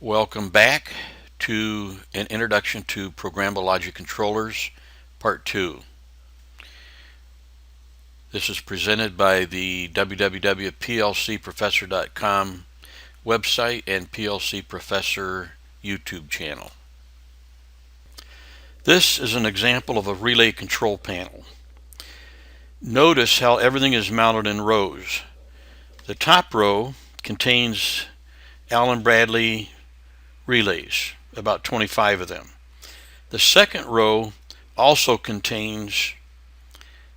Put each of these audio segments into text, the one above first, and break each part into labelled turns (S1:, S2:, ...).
S1: Welcome back to an introduction to programmable logic controllers, Part 2. This is presented by the www.plcprofessor.com website and PLC Professor YouTube channel. This is an example of a relay control panel. Notice how everything is mounted in rows. The top row contains Allen Bradley relays, about 25 of them. The second row also contains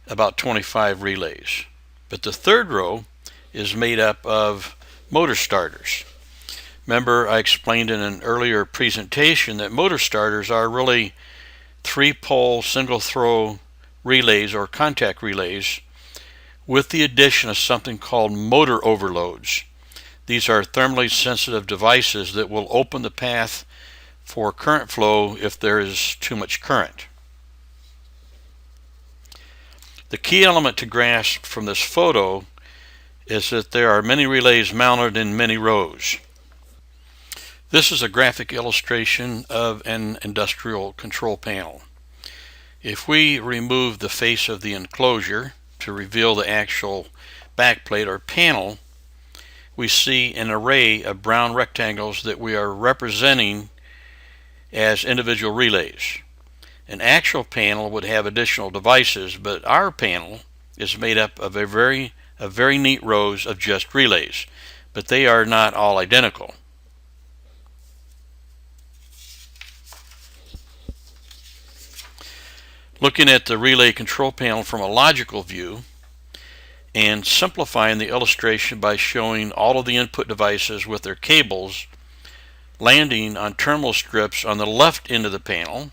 S1: about 25 relays, but the third row is made up of motor starters. Remember, I explained in an earlier presentation that motor starters are really 3-pole single throw relays or contact relays with the addition of something called motor overloads. These are thermally sensitive devices that will open the path for current flow if there is too much current. The key element to grasp from this photo is that there are many relays mounted in many rows. This is a graphic illustration of an industrial control panel. If we remove the face of the enclosure to reveal the actual backplate or panel, we see an array of brown rectangles that we are representing as individual relays. An actual panel would have additional devices, but our panel is made up of a very neat rows of just relays, but they are not all identical. Looking at the relay control panel from a logical view and simplifying the illustration by showing all of the input devices with their cables landing on terminal strips on the left end of the panel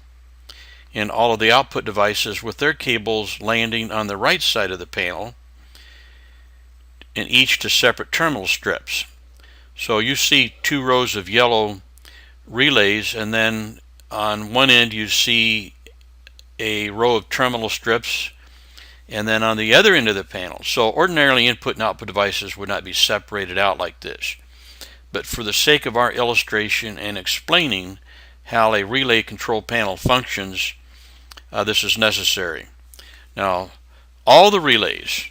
S1: and all of the output devices with their cables landing on the right side of the panel, and each to separate terminal strips. So you see 2 rows of yellow relays, and then on one end you see a row of terminal strips, and then on the other end of the panel. So ordinarily input and output devices would not be separated out like this. But for the sake of our illustration and explaining how a relay control panel functions, this is necessary. Now, all the relays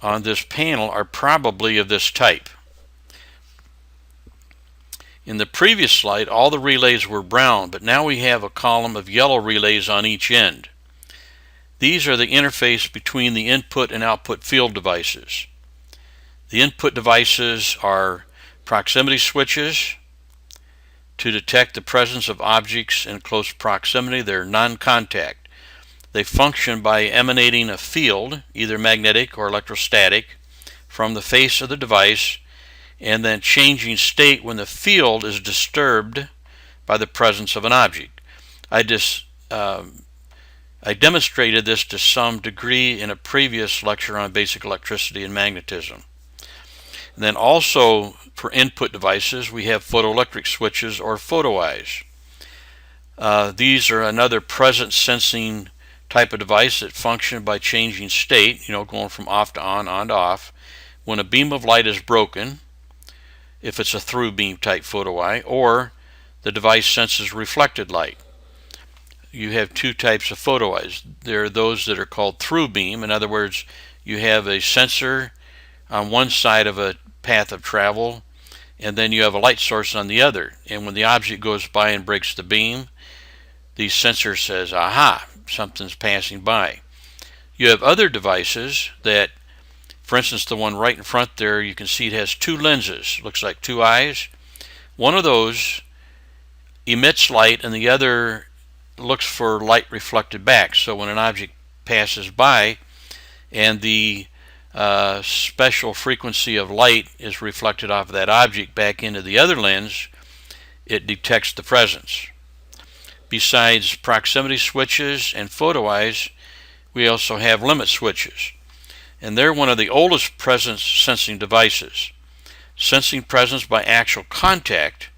S1: on this panel are probably of this type. In the previous slide, all the relays were brown, but now we have a column of yellow relays on each end. These are the interface between the input and output field devices. The input devices are proximity switches to detect the presence of objects in close proximity. They're non-contact. They function by emanating a field, either magnetic or electrostatic, from the face of the device and then changing state when the field is disturbed by the presence of an object. I demonstrated this to some degree in a previous lecture on basic electricity and magnetism. And then also for input devices we have photoelectric switches or photo eyes. These are another presence sensing type of device that function by changing state, going from off to on to off. When a beam of light is broken, if it's a through beam type photo eye, or the device senses reflected light. You have 2 types of photo eyes. There are those that are called through beam. In other words, you have a sensor on one side of a path of travel, and then you have a light source on the other. And when the object goes by and breaks the beam, the sensor says, aha, something's passing by. You have other devices that, for instance, the one right in front there, you can see it has 2 lenses. Looks like 2 eyes. One of those emits light and the other looks for light reflected back. So when an object passes by and the special frequency of light is reflected off of that object back into the other lens, it detects the presence. Besides proximity switches and photo eyes, we also have limit switches. And they're one of the oldest presence sensing devices, sensing presence by actual contact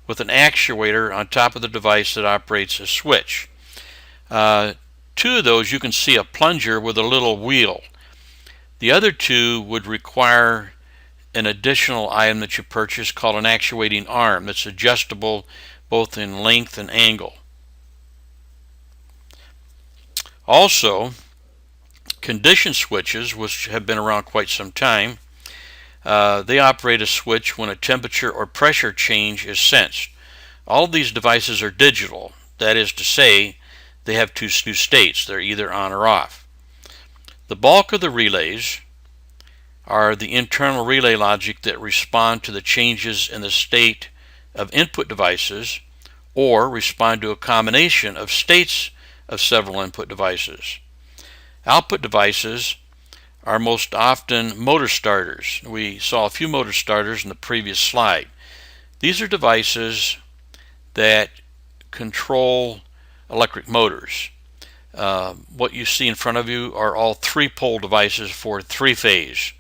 S1: with an actuator on top of the device that operates a switch. 2 of those you can see a plunger with a little wheel. The other 2 would require an additional item that you purchase called an actuating arm that's adjustable both in length and angle. Also, condition switches, which have been around quite some time, they operate a switch when a temperature or pressure change is sensed. All of these devices are digital. That is to say, they have two states. They're either on or off. The bulk of the relays are the internal relay logic that respond to the changes in the state of input devices or respond to a combination of states of several input devices. Output devices are most often motor starters. We saw a few motor starters in the previous slide. These are devices that control electric motors. What you see in front of you are all three-pole devices for three-phase,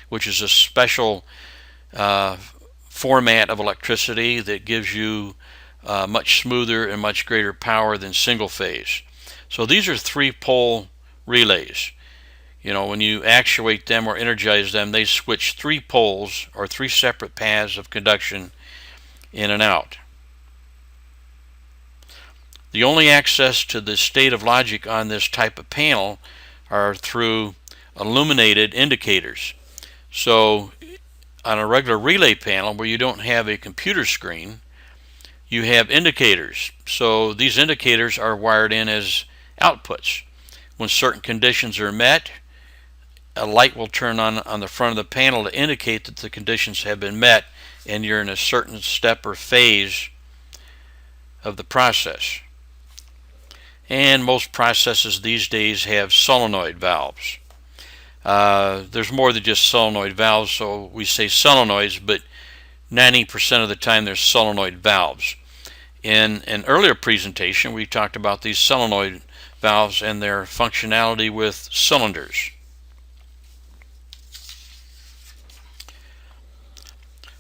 S1: which is a special format of electricity that gives you much smoother and much greater power than single-phase. So these are three-pole relays. You know, when you actuate them or energize them, they switch three poles or three separate paths of conduction in and out. The only access to the state of logic on this type of panel are through illuminated indicators. So on a regular relay panel where you don't have a computer screen, you have indicators. So these indicators are wired in as outputs. When certain conditions are met, a light will turn on the front of the panel to indicate that the conditions have been met and you're in a certain step or phase of the process. And most processes these days have solenoid valves. There's more than just solenoid valves, so we say solenoids, but 90% of the time there's solenoid valves. In an earlier presentation, we talked about these solenoid valves and their functionality with cylinders.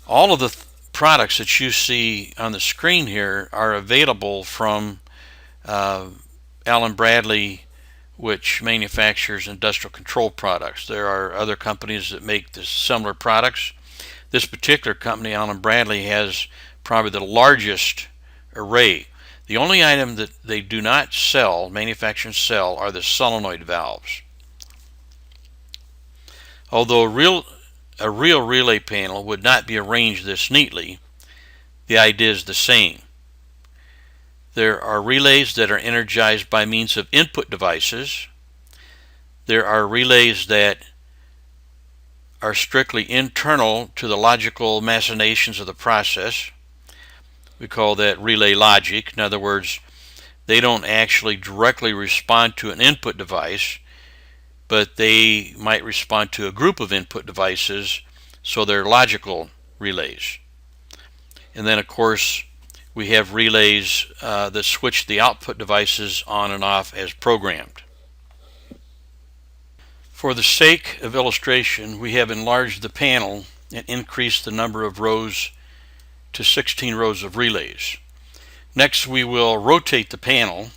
S1: All of the products that you see on the screen here are available from Allen Bradley, which manufactures industrial control products. There are other companies that make similar products. This particular company, Allen Bradley, has probably the largest array. The only item that they do not sell, manufacture and sell, are the solenoid valves. Although a real relay panel would not be arranged this neatly, the idea is the same. There are relays that are energized by means of input devices. There are relays that are strictly internal to the logical machinations of the process. We call that relay logic. In other words, they don't actually directly respond to an input device, but they might respond to a group of input devices, so they're logical relays. And then, of course, we have relays that switch the output devices on and off as programmed. For the sake of illustration, we have enlarged the panel and increased the number of rows to 16 rows of relays. Next, we will rotate the panel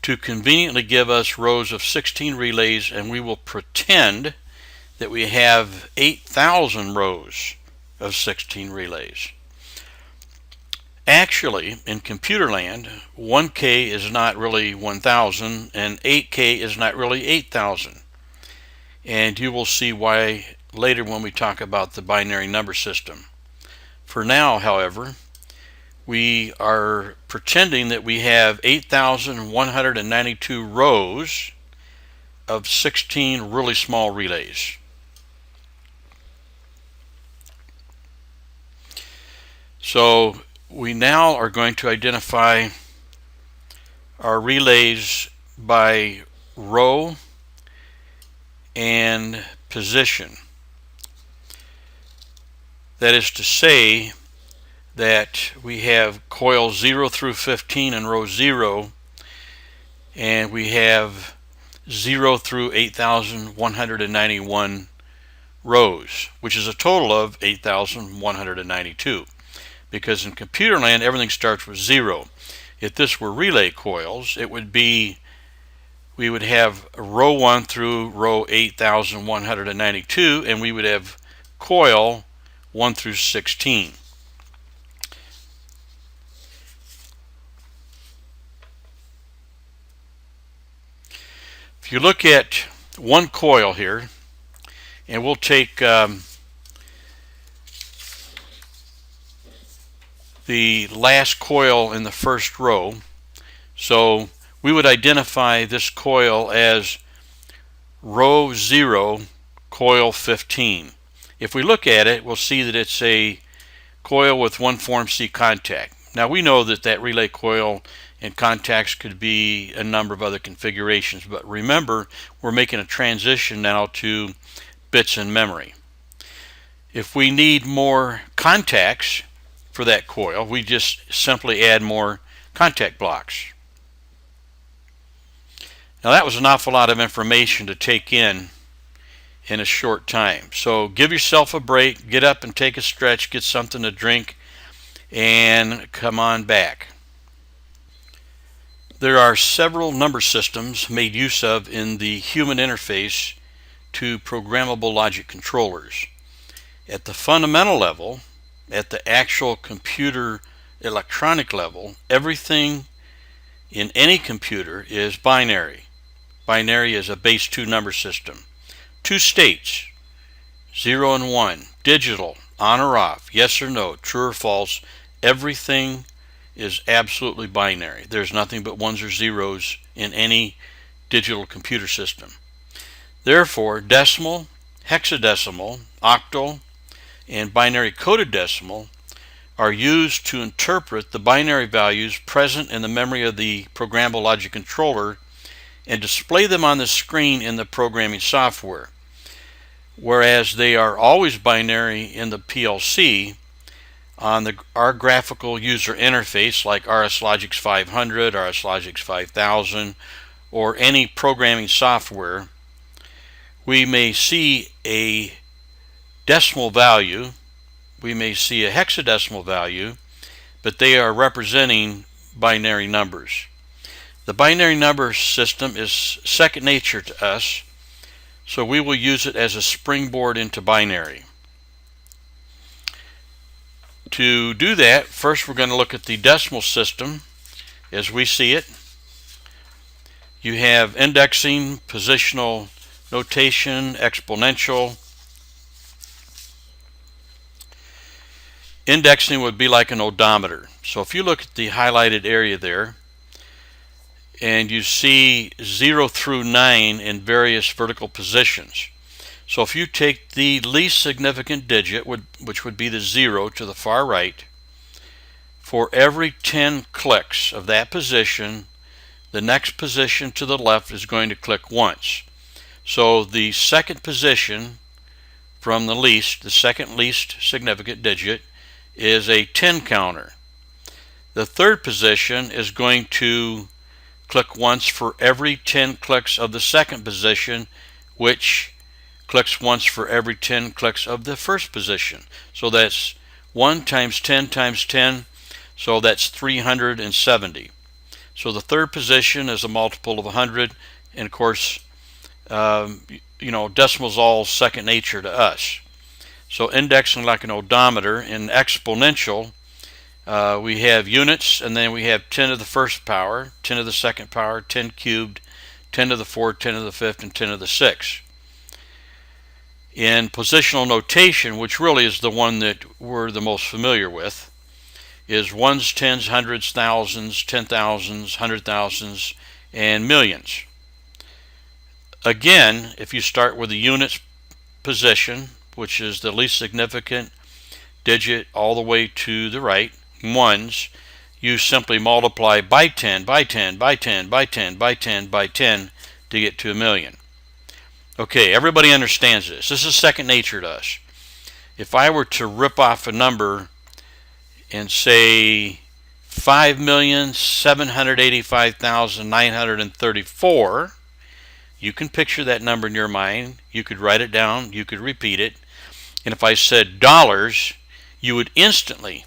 S1: to conveniently give us rows of 16 relays, and we will pretend that we have 8,000 rows of 16 relays. Actually, in computer land, 1K is not really 1,000 and 8K is not really 8,000. And you will see why later when we talk about the binary number system. For now, however, we are pretending that we have 8,192 rows of 16 really small relays. So we now are going to identify our relays by row and position. That is to say that we have coils 0 through 15 in row 0, and we have 0 through 8,191 rows, which is a total of 8,192. Because in computer land, everything starts with 0. If this were relay coils, it would be, we would have row 1 through row 8,192, and we would have coil 1 through 16. If you look at one coil here, and we'll take the last coil in the first row. So we would identify this coil as row 0, coil 15. If we look at it, we'll see that it's a coil with one form C contact. Now we know that that relay coil and contacts could be a number of other configurations, but remember, we're making a transition now to bits in memory. If we need more contacts for that coil, we just simply add more contact blocks. Now that was an awful lot of information to take in a short time. So give yourself a break, get up and take a stretch, get something to drink, and come on back. There are several number systems made use of in the human interface to programmable logic controllers. At the fundamental level, at the actual computer electronic level, everything in any computer is binary. Binary is a base 2 number system. 2 states, 0 and 1, digital, on or off, yes or no, true or false. Everything is absolutely binary. There's nothing but ones or zeros in any digital computer system. Therefore, decimal, hexadecimal, octal, and binary coded decimal are used to interpret the binary values present in the memory of the programmable logic controller and display them on the screen in the programming software. Whereas they are always binary in the PLC, on our graphical user interface like RSLogix 500, RSLogix 5000, or any programming software, we may see a decimal value, we may see a hexadecimal value, but they are representing binary numbers. The binary number system is second nature to us, so we will use it as a springboard into binary. To do that, first we're going to look at the decimal system as we see it. You have indexing, positional notation, exponential. Indexing would be like an odometer. So if you look at the highlighted area there, and you see 0 through 9 in various vertical positions. So if you take the least significant digit, which would be the 0 to the far right, for every 10 clicks of that position, the next position to the left is going to click once. So the second position from the least, the second least significant digit, is a 10 counter. The third position is going to click once for every 10 clicks of the second position, which clicks once for every 10 clicks of the first position. So that's 1 times 10 times 10, so that's 370. So the third position is a multiple of 100, and of course, decimal's all second nature to us. So indexing like an odometer. In exponential, we have units, and then we have 10 to the first power, 10 to the second power, 10 cubed, 10 to the fourth, 10 to the fifth, and 10 to the sixth. In positional notation, which really is the one that we're the most familiar with, is ones, tens, hundreds, thousands, 10,000s, 100,000s, and millions. Again, if you start with the units position, which is the least significant digit all the way to the right, ones, you simply multiply by 10, by 10, by 10, by 10, by 10, by 10 to get to a million. Okay, everybody understands this. This is second nature to us. If I were to rip off a number and say 5,785,934, you can picture that number in your mind. You could write it down. You could repeat it. And if I said dollars, you would instantly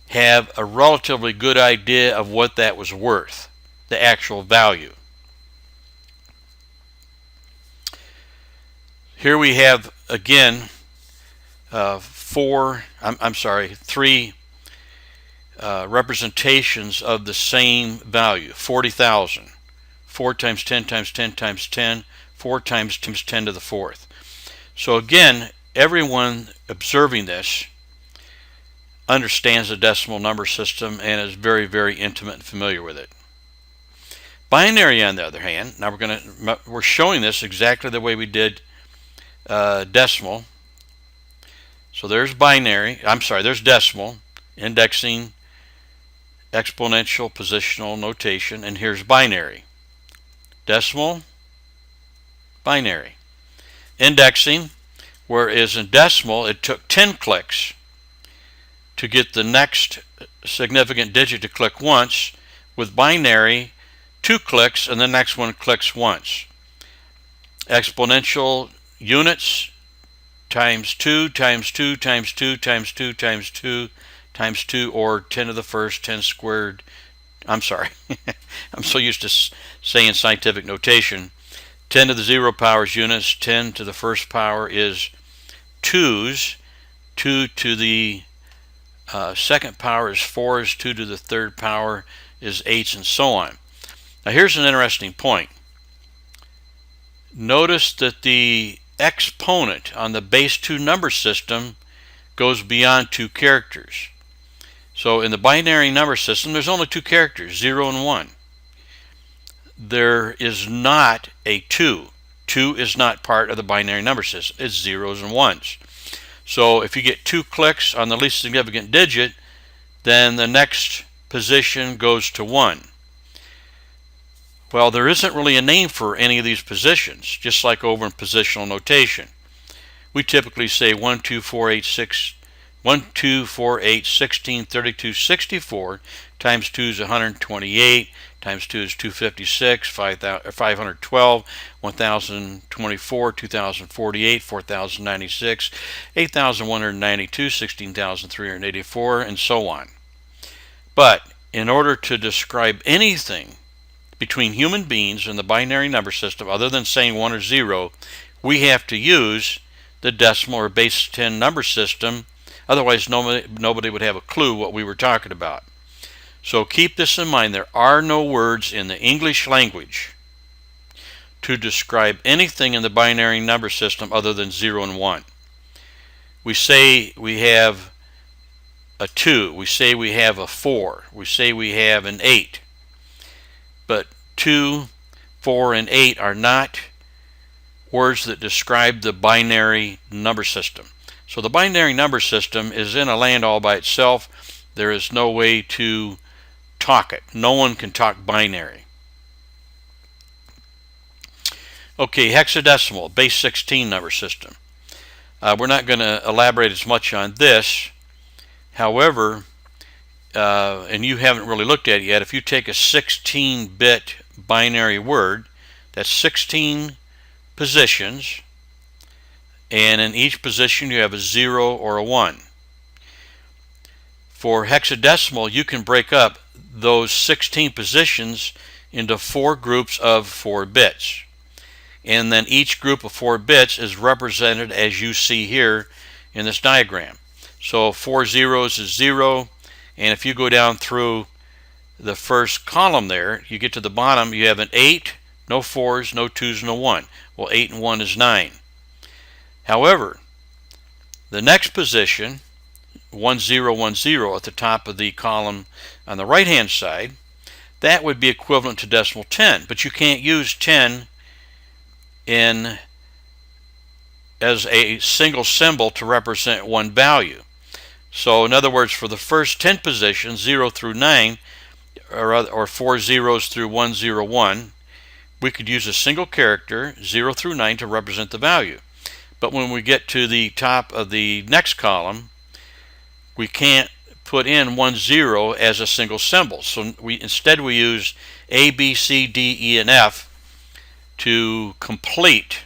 S1: have a relatively good idea of what that was worth, the actual value. Here we have, again, three representations of the same value. 40,000. 4 times 10 times 10 times 10. 4 times 10 to the fourth. So again, everyone observing this understands the decimal number system and is very, very intimate and familiar with it. Binary, on the other hand, now we're showing this exactly the way we did decimal. So there's binary, there's decimal, indexing, exponential, positional notation, and here's binary. Decimal, binary. Indexing, whereas in decimal it took 10 clicks to get the next significant digit to click once. With binary, 2 clicks and the next one clicks once. Exponential, units times 2 times 2 times 2 times 2 times 2 times 2, or 10 to the first, 10 squared. I'm sorry. I'm so used to saying scientific notation. 10 to the 0 power is units. 10 to the first power is twos. 2 to the second power is fours. 2 to the third power is eights, and so on. Now here's an interesting point. Notice that the exponent on the base 2 number system goes beyond 2 characters. So in the binary number system, there's only 2 characters, 0 and 1. There is not a 2. 2 is not part of the binary number system. It's zeros and ones. So if you get 2 clicks on the least significant digit, then the next position goes to 1. Well, there isn't really a name for any of these positions, just like over in positional notation. We typically say 1, 2, 4, 8, 6, 1, 2, 4, 8, 16, 32, 64, times 2 is 128, times 2 is 256, 512, 1024, 2048, 4096, 8192, 16384, and so on. But in order to describe anything between human beings and the binary number system, other than saying 1 or 0, we have to use the decimal or base 10 number system. Otherwise, nobody would have a clue what we were talking about. So keep this in mind. There are no words in the English language to describe anything in the binary number system other than 0 and 1. We say we have a 2. We say we have a 4. We say we have an 8. But 2, 4, and 8 are not words that describe the binary number system. So the binary number system is in a land all by itself. There is no way to talk it. No one can talk binary. Okay, hexadecimal, base 16 number system. We're not going to elaborate as much on this. However, and you haven't really looked at it yet, if you take a 16-bit binary word, that's 16 positions, and in each position you have a 0 or a 1. For hexadecimal, you can break up those 16 positions into 4 groups of 4 bits. And then each group of 4 bits is represented as you see here in this diagram. So 4 zeros is 0, and if you go down through the first column there, you get to the bottom, you have an 8, no 4s, no 2s, no 1. Well, 8 and 1 is 9. However, the next position, 1 0 1 0 at the top of the column on the right hand side, that would be equivalent to decimal 10, but you can't use 10 as a single symbol to represent one value. So in other words, for the first 10 positions, 0 through 9, or 4 zeros through 1 0 1, we could use a single character, 0 through 9, to represent the value. But when we get to the top of the next column, we can't put in 1 0 as a single symbol. So instead we use A, B, C, D, E, and F to complete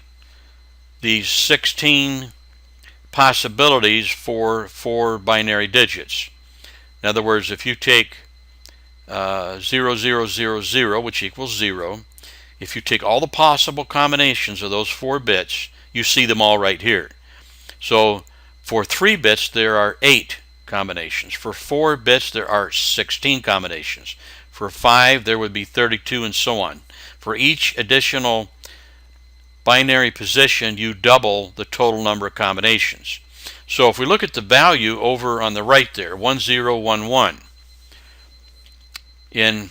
S1: these 16 possibilities for 4 binary digits. In other words, if you take 0 0 0 0, which equals 0, if you take all the possible combinations of those 4 bits, you see them all right here. So For 3 bits, there are 8 combinations. For 4 bits, there are 16 combinations. For 5, there would be 32, and so on. For each additional binary position, you double the total number of combinations. So if we look at the value over on the right there, 1011, in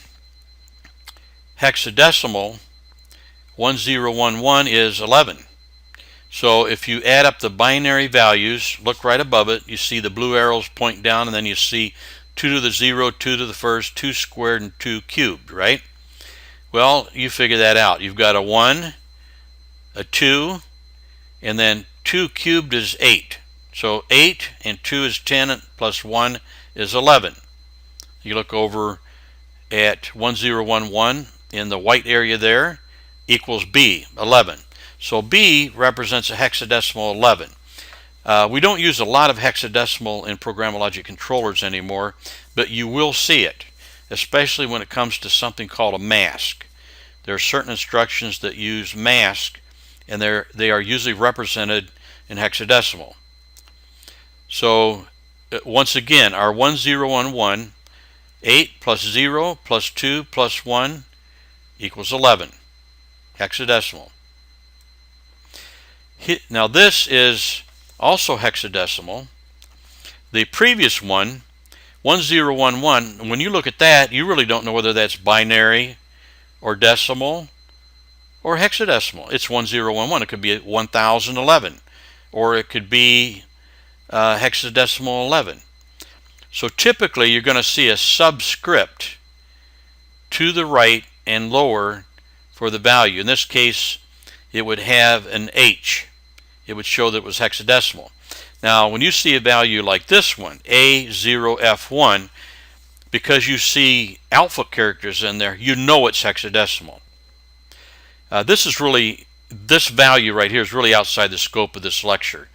S1: hexadecimal, 1011 is 11. So if you add up the binary values, look right above it, you see the blue arrows point down, and then you see 2 to the 0, 2 to the first, 2 squared, and 2 cubed, right? Well, you figure that out. You've got a 1, a 2, and then 2 cubed is 8. So 8 and 2 is 10, plus 1 is 11. You look over at 1011 in the white area there, equals B, 11. So B represents a hexadecimal 11. We don't use a lot of hexadecimal in programmable logic controllers anymore, but you will see it, especially when it comes to something called a mask. There are certain instructions that use mask, and they are usually represented in hexadecimal. So once again, our 1011, 8 plus 0 plus 2 plus 1 equals 11, hexadecimal. Now this is also hexadecimal. The previous one, 1011, when you look at that, you really don't know whether that's binary or decimal or hexadecimal. It's 1011. It could be 1011, or it could be hexadecimal 11. So typically you're going to see a subscript to the right and lower for the value. In this case, it would have an H. It would show that it was hexadecimal. Now, when you see a value like this one, A0F1, because you see alpha characters in there, you know it's hexadecimal. This value right here is really outside the scope of this lecture,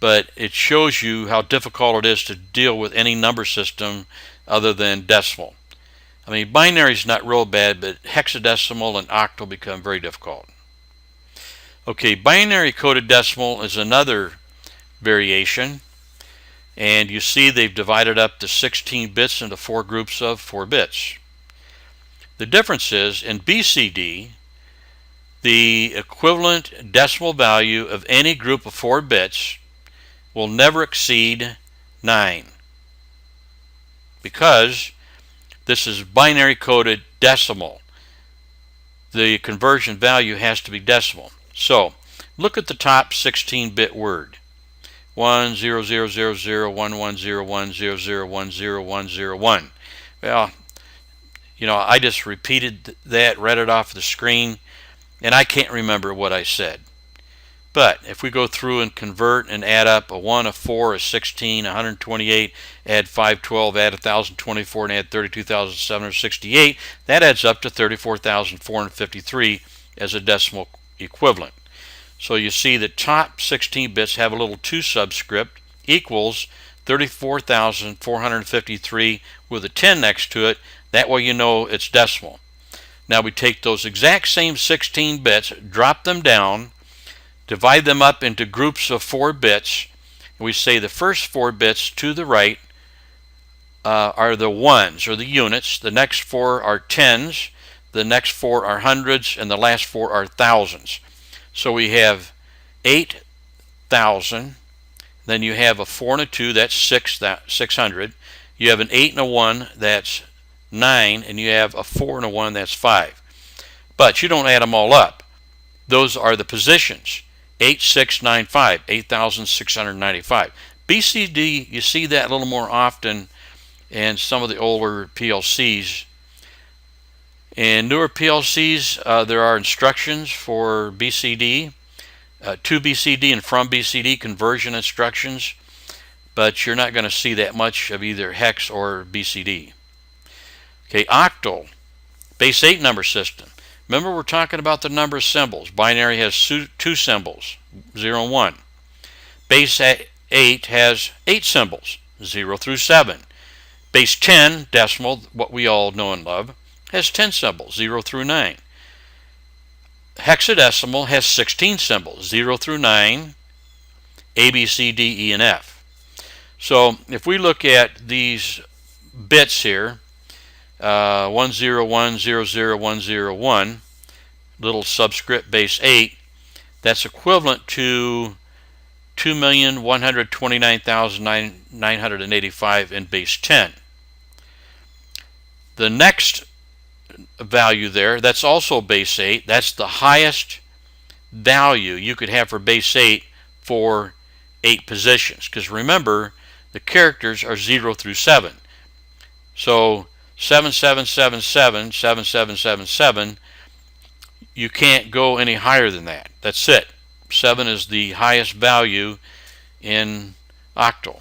S1: but it shows you how difficult it is to deal with any number system other than decimal. I mean, binary is not real bad, but hexadecimal and octal become very difficult. Okay, binary coded decimal is another variation, and you see they've divided up the 16 bits into 4 groups of 4 bits. The difference is, in BCD, the equivalent decimal value of any group of 4 bits will never exceed 9, because this is binary coded decimal. The conversion value has to be decimal. So look at the top 16-bit word, 10000110100100101. Well, you know, I just repeated that, read it off the screen, and I can't remember what I said. But if we go through and convert and add up a 1, a 4, a 16, 128, add 512, add 1024, and add 32,768, that adds up to 34,453 as a decimal equivalent. So you see the top 16 bits have a little 2 subscript equals 34,453 with a 10 next to it. That way you know it's decimal. Now we take those exact same 16 bits, drop them down, divide them up into groups of 4 bits, and we say the first 4 bits to the right are the ones, or the units. The next 4 are tens, the next 4 are hundreds, and the last 4 are thousands. So we have 8,000, then you have a 4 and a 2, that's 600. You have an 8 and a 1, that's 9, and you have a 4 and a 1, that's 5. But you don't add them all up. Those are the positions. 8695, 8,695. BCD, you see that a little more often in some of the older PLCs. In newer PLCs, there are instructions for BCD, to BCD and from BCD conversion instructions, but you're not going to see that much of either hex or BCD. Okay, octal, base 8 number system. Remember, we're talking about the number of symbols. Binary has 2 symbols, 0 and 1. Base 8 has 8 symbols, 0 through 7. Base 10, decimal, what we all know and love, has 10 symbols, 0 through 9. Hexadecimal has 16 symbols, 0 through 9, A, B, C, D, E, and F. So if we look at these bits here, 101000101, little subscript base 8, that's equivalent to 2,129,985 in base 10. The next value there, that's also base 8. That's the highest value you could have for base 8 for 8 positions. Because remember, the characters are 0 through 7. So 7777, 7777, you can't go any higher than that. That's it. 7 is the highest value in octal.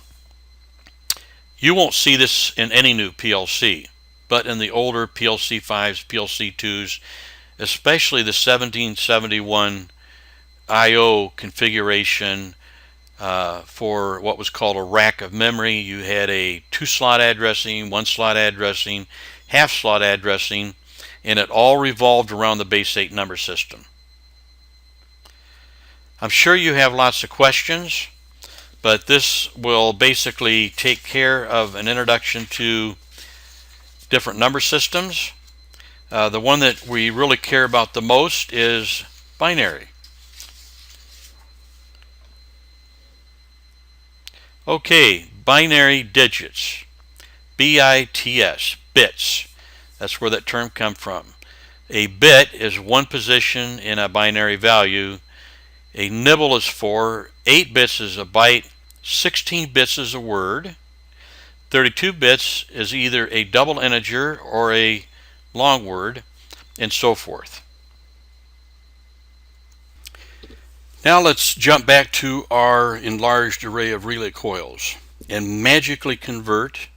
S1: You won't see this in any new PLC, but in the older PLC 5s, PLC 2s, especially the 1771 I/O configuration for what was called a rack of memory. You had a 2-slot addressing, 1-slot addressing, half-slot addressing, and it all revolved around the base 8 number system. I'm sure you have lots of questions, but this will basically take care of an introduction to different number systems. The one that we really care about the most is binary. Okay, binary digits, B-I-T-S, bits. That's where that term comes from. A bit is one position in a binary value. A nibble is 4, 8 bits is a byte, 16 bits is a word, 32 bits is either a double integer or a long word, and so forth. Now let's jump back to our enlarged array of relay coils and magically convert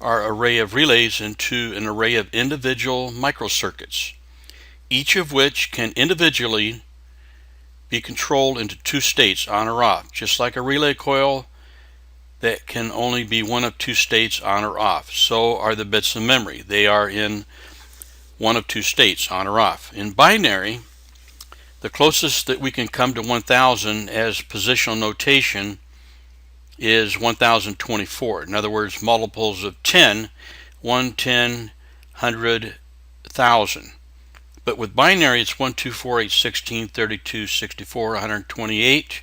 S1: our array of relays into an array of individual microcircuits, each of which can individually be controlled into 2 states, on or off, just like a relay coil that can only be one of 2 states, on or off. So are the bits of memory. They are in one of 2 states, on or off. In binary, the closest that we can come to 1000 as positional notation is 1024. In other words, multiples of 10, 1, 10, 100, 1000. But with binary, it's 1, 2, 4, 8, 16, 32, 64, 128,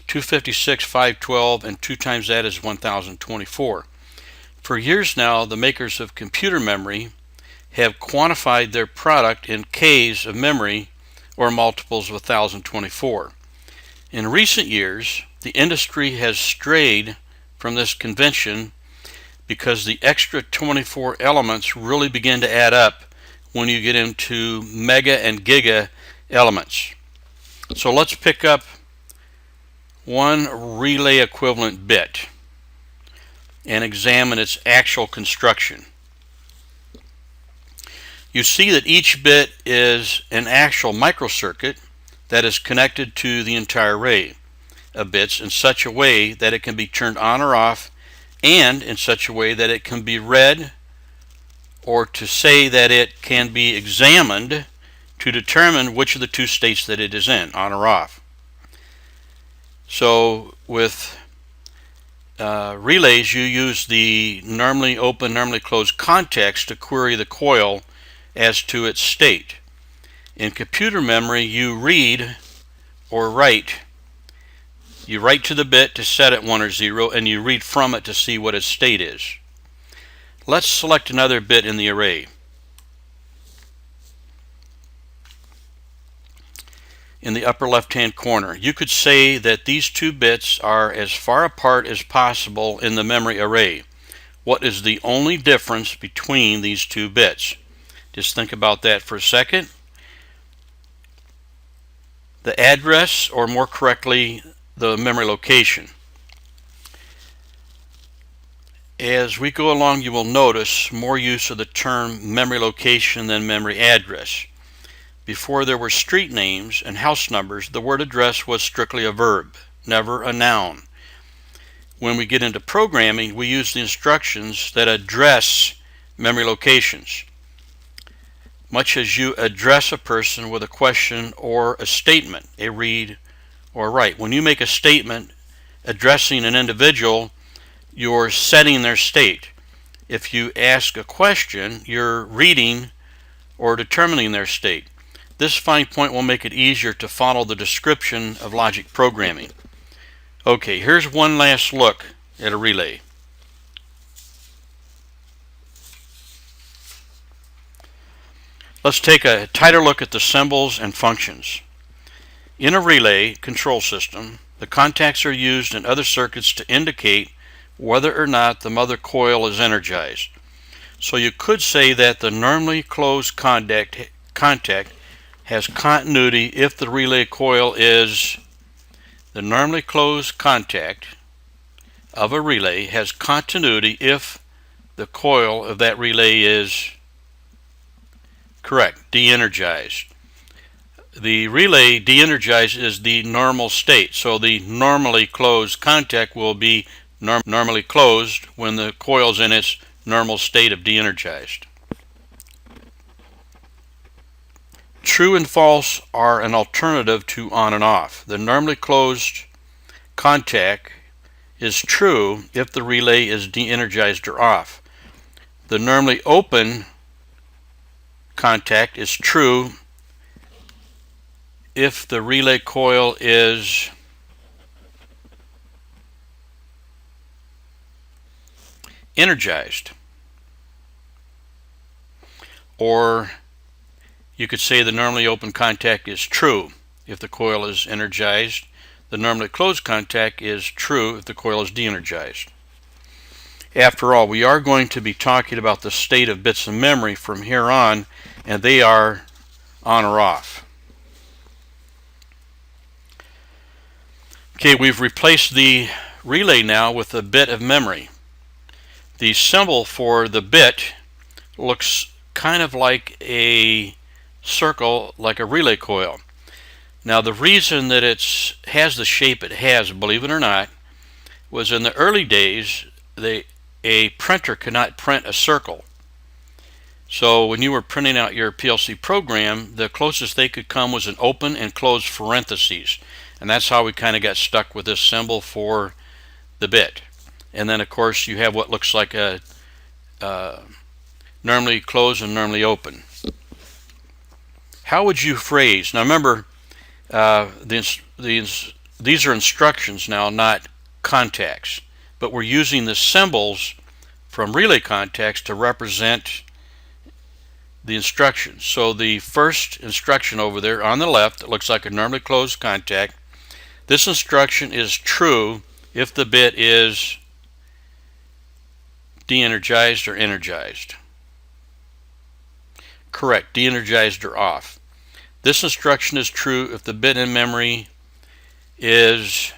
S1: 256, 512, and 2 times that is 1024. For years now, the makers of computer memory have quantified their product in Ks of memory, or multiples of 1024. In recent years, the industry has strayed from this convention because the extra 24 elements really begin to add up when you get into mega and giga elements. So let's pick up one relay equivalent bit and examine its actual construction. You see that each bit is an actual microcircuit that is connected to the entire array of bits in such a way that it can be turned on or off, and in such a way that it can be read, or to say that it can be examined to determine which of the 2 states that it is in, on or off. So with relays, you use the normally open, normally closed context to query the coil as to its state. In computer memory, you read or write. You write to the bit to set it 1 or 0, and you read from it to see what its state is. Let's select another bit in the array. In the upper left-hand corner, you could say that these 2 bits are as far apart as possible in the memory array. What is the only difference between these 2 bits? Just think about that for a second. The address, or more correctly, the memory location. As we go along, you will notice more use of the term memory location than memory address. Before there were street names and house numbers, the word address was strictly a verb, never a noun. When we get into programming, we use the instructions that address memory locations, much as you address a person with a question or a statement, a read or write. When you make a statement addressing an individual, you're setting their state. If you ask a question, you're reading or determining their state. This fine point will make it easier to follow the description of logic programming. Okay, here's one last look at a relay. Let's take a tighter look at the symbols and functions. In a relay control system, the contacts are used in other circuits to indicate whether or not the mother coil is energized. So you could say that the normally closed contact has continuity if the relay coil is, the normally closed contact of a relay has continuity if the coil of that relay is correct, de-energized. The relay de-energized is the normal state, so the normally closed contact will be normally closed when the coil is in its normal state of de-energized. True and false are an alternative to on and off. The normally closed contact is true if the relay is de-energized or off. The normally open contact is true if the relay coil is energized. Or you could say the normally open contact is true if the coil is energized. The normally closed contact is true if the coil is de-energized. After all, we are going to be talking about the state of bits of memory from here on, and they are on or off. Okay, we've replaced the relay now with a bit of memory. The symbol for the bit looks kind of like a circle, like a relay coil. Now the reason that it has the shape it has, believe it or not, was in the early days a printer could not print a circle. So when you were printing out your PLC program, the closest they could come was an open and closed parentheses. And that's how we kind of got stuck with this symbol for the bit. And then of course you have what looks like a normally closed and normally open. How would you phrase? Now remember, these are instructions now, not contacts. But we're using the symbols from relay contacts to represent the instructions. So the first instruction over there on the left, it looks like a normally closed contact. This instruction is true if the bit is de-energized or energized. Correct, de-energized or off. This instruction is true if the bit in memory is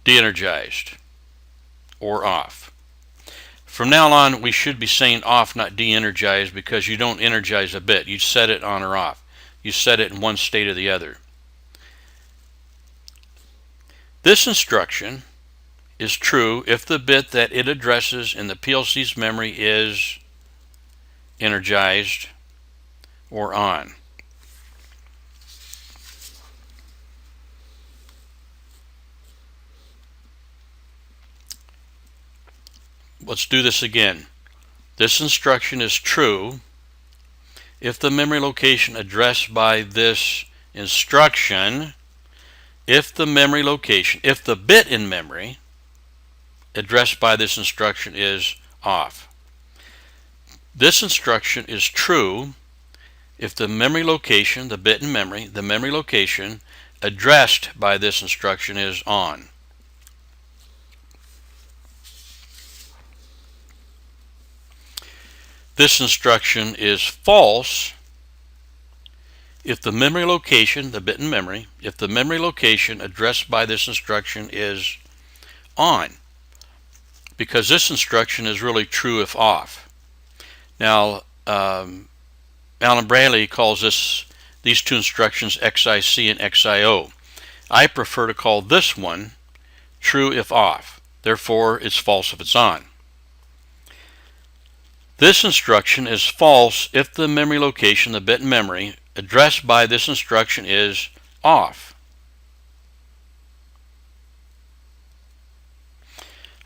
S1: de-energized or off. From now on, we should be saying off, not de-energized, because you don't energize a bit. You set it on or off. You set it in one state or the other. This instruction is true if the bit that it addresses in the PLC's memory is energized or on. Let's do this again. This instruction is true if the memory location addressed by this instruction, if the bit in memory addressed by this instruction is off. This instruction is true if the memory location, the bit in memory, the memory location addressed by this instruction is on. This instruction is false if the memory location, the bit in memory, if the memory location addressed by this instruction is on, because this instruction is really true if off. Now, Alan Bradley calls these two instructions XIC and XIO. I prefer to call this one true if off. Therefore, it's false if it's on. This instruction is false if the memory location, the bit in memory, addressed by this instruction is off.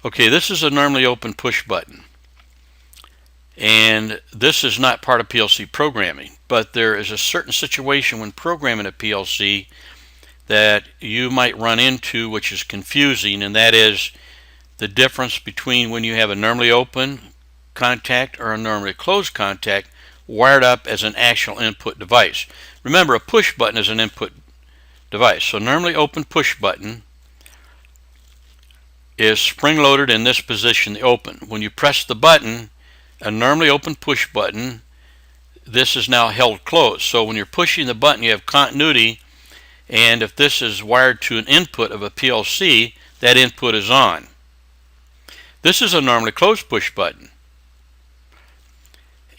S1: Okay, this is a normally open push button. And this is not part of PLC programming, but there is a certain situation when programming a PLC that you might run into which is confusing, and that is the difference between when you have a normally open contact or a normally closed contact wired up as an actual input device. Remember, a push button is an input device. So normally open push button is spring-loaded in this position, the open. When you press the button, a normally open push button, this is now held closed. So when you're pushing the button, you have continuity, and if this is wired to an input of a PLC, that input is on. This is a normally closed push button,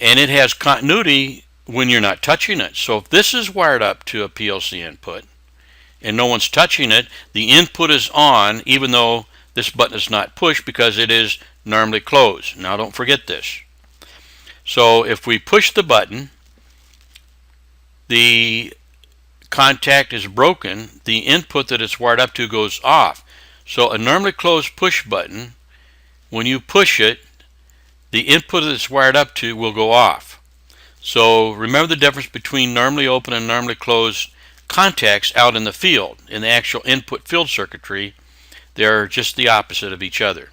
S1: and it has continuity when you're not touching it. So if this is wired up to a PLC input and no one's touching it, the input is on even though this button is not pushed because it is normally closed. Now don't forget this. So if we push the button, the contact is broken, the input that it's wired up to goes off. So a normally closed push button, when you push it, the input that it's wired up to will go off. So remember the difference between normally open and normally closed contacts out in the field. In the actual input field circuitry, they're just the opposite of each other.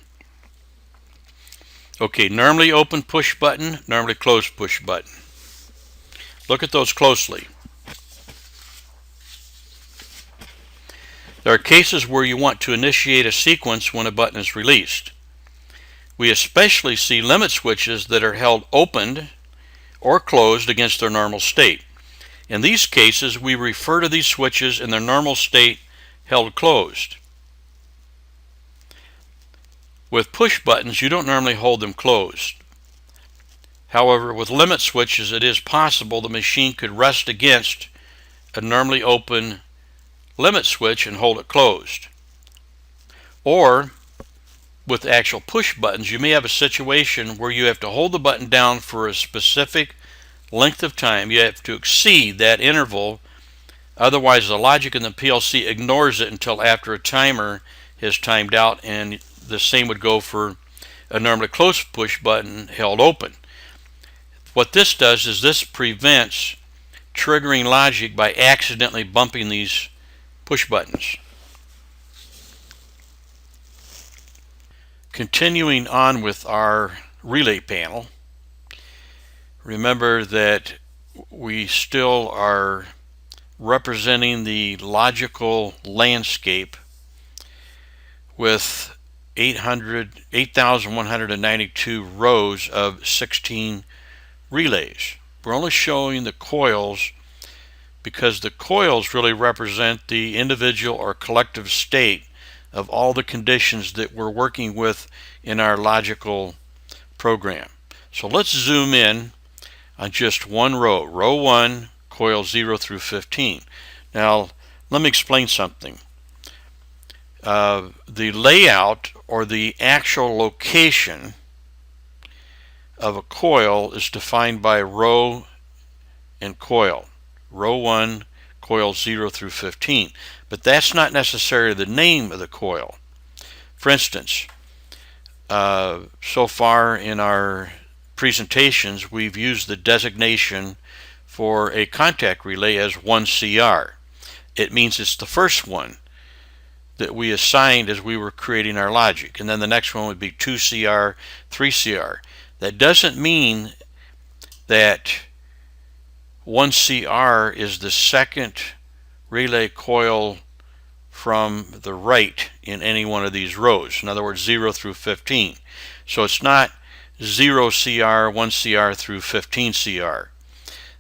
S1: Okay, normally open push button, normally closed push button. Look at those closely. There are cases where you want to initiate a sequence when a button is released. We especially see limit switches that are held opened or closed against their normal state. In these cases, we refer to these switches in their normal state held closed. With push buttons, you don't normally hold them closed. However, with limit switches, it is possible the machine could rest against a normally open limit switch and hold it closed. Or with actual push buttons, you may have a situation where you have to hold the button down for a specific length of time. You have to exceed that interval, otherwise the logic in the PLC ignores it until after a timer has timed out, and the same would go for a normally closed push button held open. What this does is this prevents triggering logic by accidentally bumping these push buttons. Continuing on with our relay panel, remember that we still are representing the logical landscape with 8,192 rows of 16 relays. We're only showing the coils because the coils really represent the individual or collective state of all the conditions that we're working with in our logical program. So let's zoom in on just one row, row 1, coils 0 through 15. Now let me explain something. The layout or the actual location of a coil is defined by row and coil. Row 1, coils 0 through 15. But that's not necessarily the name of the coil. For instance, so far in our presentations, we've used the designation for a contact relay as 1CR. It means it's the first one that we assigned as we were creating our logic. And then the next one would be 2CR, 3CR. That doesn't mean that 1CR is the second relay coil from the right in any one of these rows. In other words, 0 through 15. So it's not 0CR, 1CR through 15CR.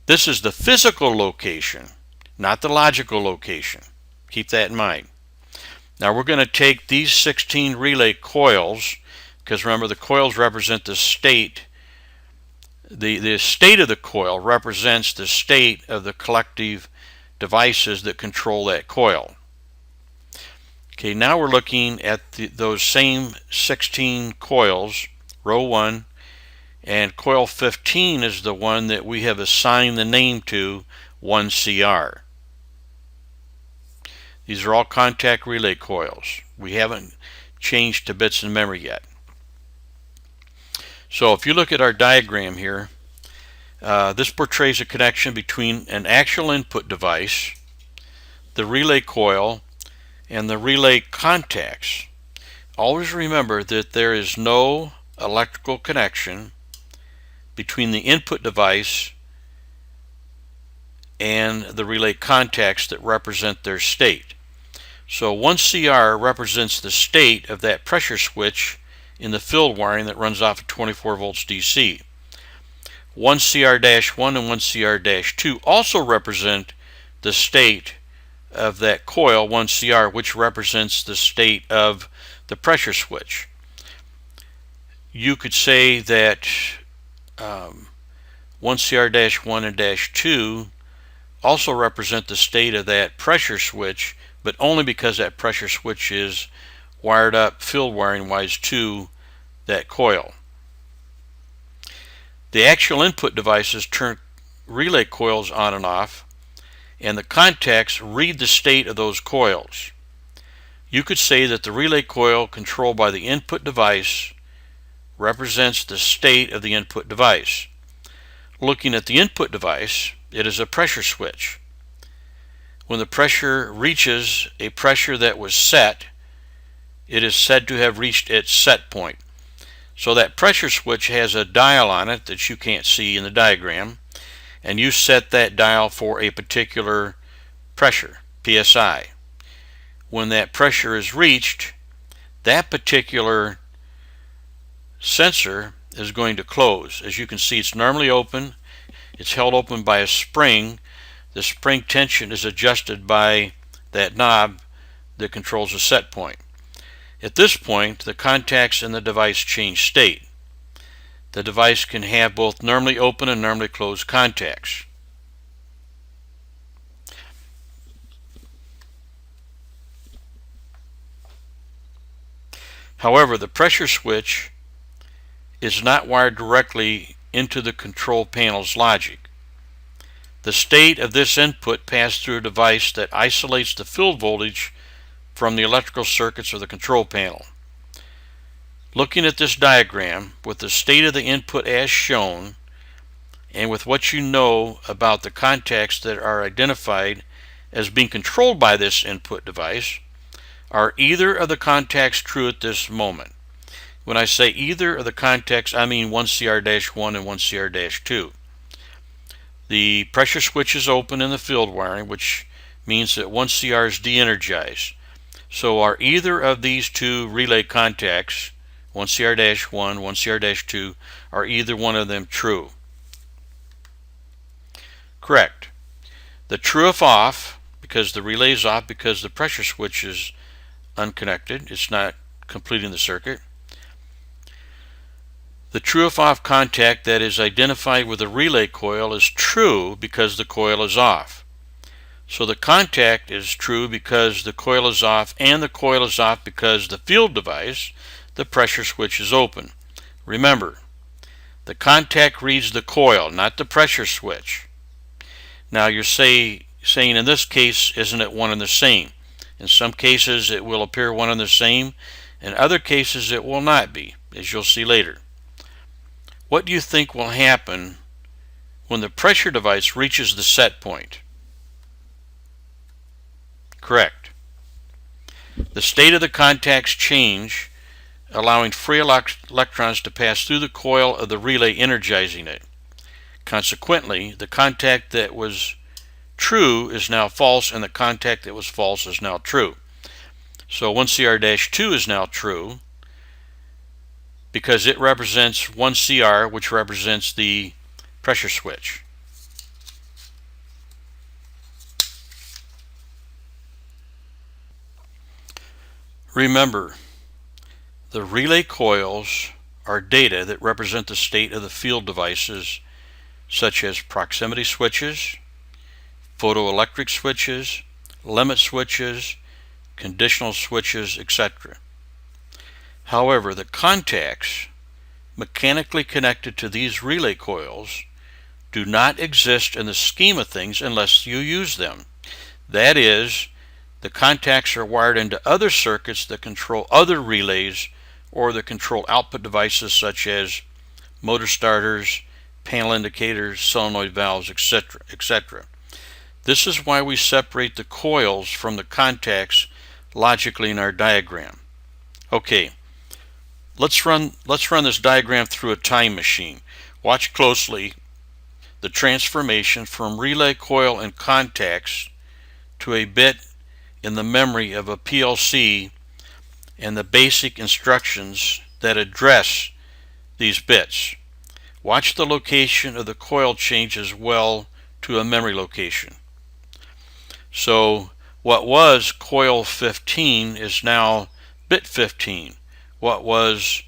S1: This is the physical location, not the logical location. Keep that in mind. Now we're going to take these 16 relay coils, because remember the coils represent the state. The state of the coil represents the state of the collective devices that control that coil. Okay, now we're looking at those same 16 coils, row 1, and coil 15 is the one that we have assigned the name to 1CR. These are all contact relay coils. We haven't changed to bits in memory yet. So if you look at our diagram here, this portrays a connection between an actual input device, the relay coil, and the relay contacts. Always remember that there is no electrical connection between the input device and the relay contacts that represent their state. So 1CR represents the state of that pressure switch in the field wiring that runs off of 24 volts DC. 1CR-1 and 1CR-2 also represent the state of that coil 1CR, which represents the state of the pressure switch. You could say that 1CR-1 and -2 also represent the state of that pressure switch, but only because that pressure switch is wired up field wiring wise to that coil. The actual input devices turn relay coils on and off, and the contacts read the state of those coils. You could say that the relay coil controlled by the input device represents the state of the input device. Looking at the input device, it is a pressure switch. When the pressure reaches a pressure that was set, it is said to have reached its set point. So that pressure switch has a dial on it that you can't see in the diagram, and you set that dial for a particular pressure, PSI. When that pressure is reached, that particular sensor is going to close. As you can see, it's normally open. It's held open by a spring. The spring tension is adjusted by that knob that controls the set point. At this point, the contacts in the device change state. The device can have both normally open and normally closed contacts. However, the pressure switch is not wired directly into the control panel's logic. The state of this input passed through a device that isolates the field voltage from the electrical circuits of the control panel. Looking at this diagram, with the state of the input as shown, and with what you know about the contacts that are identified as being controlled by this input device, are either of the contacts true at this moment? When I say either of the contacts, I mean 1CR-1 and 1CR-2. The pressure switch is open in the field wiring, which means that 1CR is de-energized. So are either of these two relay contacts, 1CR-1, 1CR-2, are either one of them true? Correct. The true if off, because the relay is off because the pressure switch is unconnected, it's not completing the circuit. The true if off contact that is identified with the relay coil is true because the coil is off. So the contact is true because the coil is off, and the coil is off because the field device, the pressure switch, is open. Remember, the contact reads the coil, not the pressure switch. Now you're saying in this case, isn't it one and the same? In some cases it will appear one and the same. In other cases it will not be, as you'll see later. What do you think will happen when the pressure device reaches the set point? Correct. The state of the contacts change, allowing free electrons to pass through the coil of the relay, energizing it. Consequently, the contact that was true is now false, and the contact that was false is now true. So 1CR-2 is now true because it represents 1CR, which represents the pressure switch. Remember, the relay coils are data that represent the state of the field devices, such as proximity switches, photoelectric switches, limit switches, conditional switches, etc. However, the contacts mechanically connected to these relay coils do not exist in the scheme of things unless you use them. That is, The contacts are wired into other circuits that control other relays or that control output devices such as motor starters, panel indicators, solenoid valves, etc., etc. This is why we separate the coils from the contacts logically in our diagram. Okay, let's run this diagram through a time machine. Watch closely the transformation from relay coil and contacts to a bit in the memory of a PLC and the basic instructions that address these bits. Watch the location of the coil change as well to a memory location. So what was coil 15 is now bit 15. What was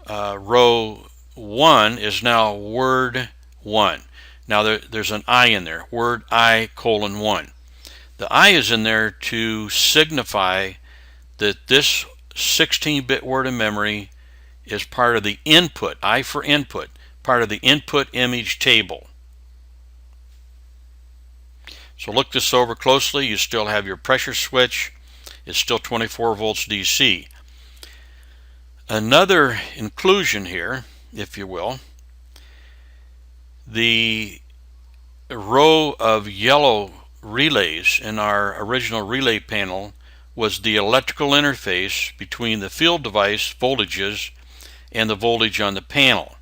S1: row 1 is now word 1. Now there's an I in there, word I colon 1. The I is in there to signify that this 16-bit word in memory is part of the input, I for input, part of the input image table. So look this over closely. You still have your pressure switch. It's still 24 volts DC. Another inclusion here, if you will, the row of yellow relays in our original relay panel was the electrical interface between the field device voltages and the voltage on the panel.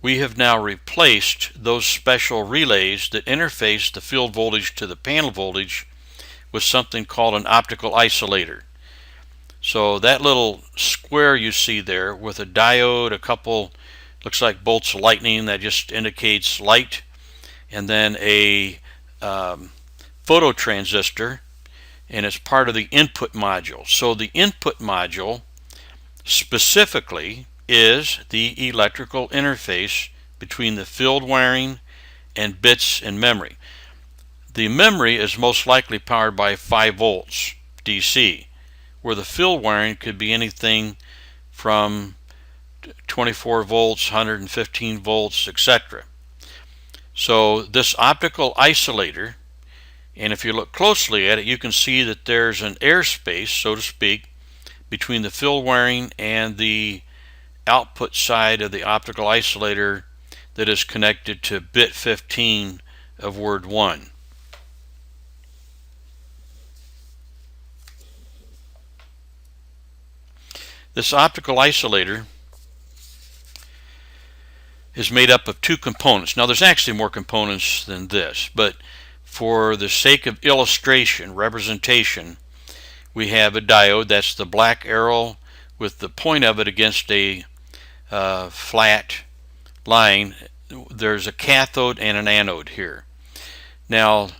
S1: We have now replaced those special relays that interface the field voltage to the panel voltage with something called an optical isolator. So that little square you see there with a diode, a couple looks like bolts of lightning that just indicates light, and then a phototransistor, and it's part of the input module. So the input module specifically is the electrical interface between the field wiring and bits in memory. The memory is most likely powered by 5 volts DC, where the field wiring could be anything from 24 volts, 115 volts, etc. So this optical isolator, and if you look closely at it, you can see that there's an airspace, so to speak, between the field wiring and the output side of the optical isolator that is connected to bit 15 of word 1. This optical isolator is made up of 2 components. Now there's actually more components than this, but for the sake of illustration, representation, we have a diode. That's the black arrow with the point of it against a flat line. There's a cathode and an anode here. Now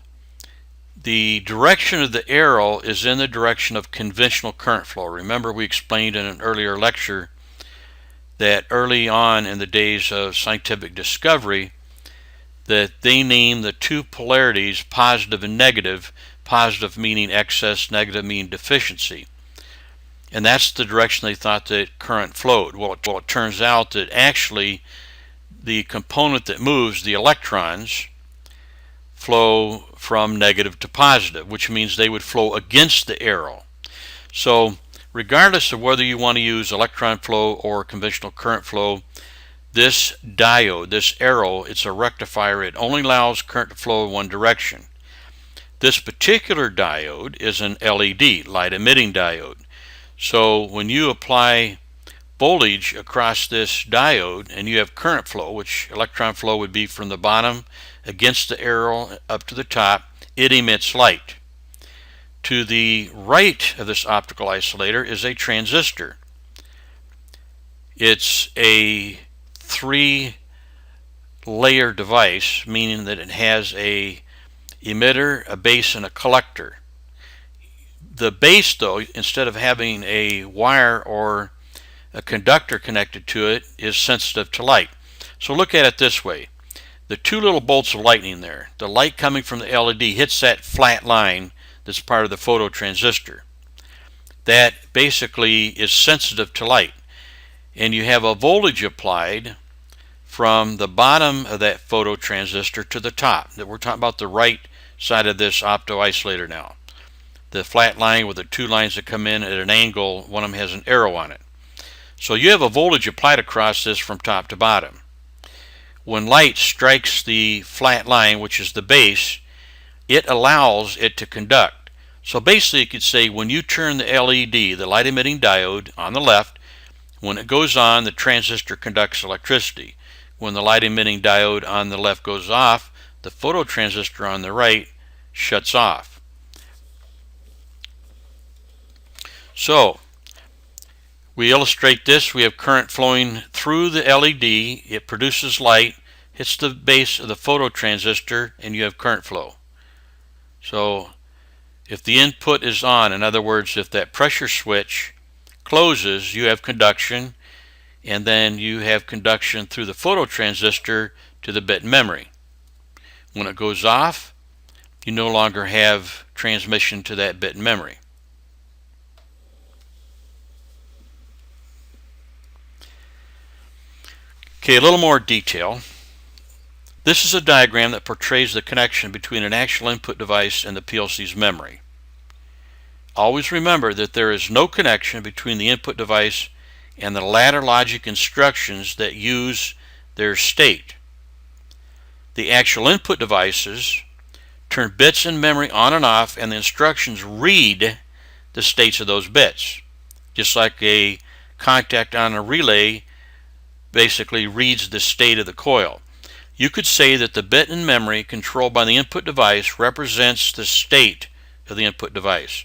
S1: the direction of the arrow is in the direction of conventional current flow. Remember, we explained in an earlier lecture that early on in the days of scientific discovery that they named the 2 polarities positive and negative, positive meaning excess, negative meaning deficiency. And that's the direction they thought that current flowed. Well, it turns out that actually the component that moves, the electrons, flow from negative to positive, which means they would flow against the arrow. So regardless of whether you want to use electron flow or conventional current flow, this diode, this arrow, it's a rectifier. It only allows current to flow in one direction. This particular diode is an LED, light emitting diode. So when you apply voltage across this diode and you have current flow, which electron flow would be from the bottom against the arrow up to the top, it emits light. To the right of this optical isolator is a transistor. It's a 3-layer device, meaning that it has a emitter, a base, and a collector. The base, though, instead of having a wire or a conductor connected to it, is sensitive to light. So look at it this way. The 2 little bolts of lightning there, the light coming from the LED hits that flat line that's part of the phototransistor. That basically is sensitive to light. And you have a voltage applied from the bottom of that phototransistor to the top. We're talking about the right side of this opto isolator now. the flat line with the two lines that come in at an angle, one of them has an arrow on it. So you have a voltage applied across this from top to bottom. When light strikes the flat line, which is the base, it allows it to conduct. So basically you could say when you turn the LED, the light emitting diode, on the left, when it goes on, the transistor conducts electricity. When the light emitting diode on the left goes off, the phototransistor on the right shuts off. So we illustrate this. We have current flowing through the LED. It produces light, hits the base of the phototransistor, and you have current flow. So if the input is on, in other words, if that pressure switch closes, you have conduction, and then you have conduction through the phototransistor to the bit in memory. When it goes off, you no longer have transmission to that bit in memory. Okay, a little more detail. This is a diagram that portrays the connection between an actual input device and the PLC's memory. Always remember that there is no connection between the input device and the ladder logic instructions that use their state. The actual input devices turn bits in memory on and off, and the instructions read the states of those bits. Just like a contact on a relay basically reads the state of the coil. You could say that the bit in memory controlled by the input device represents the state of the input device.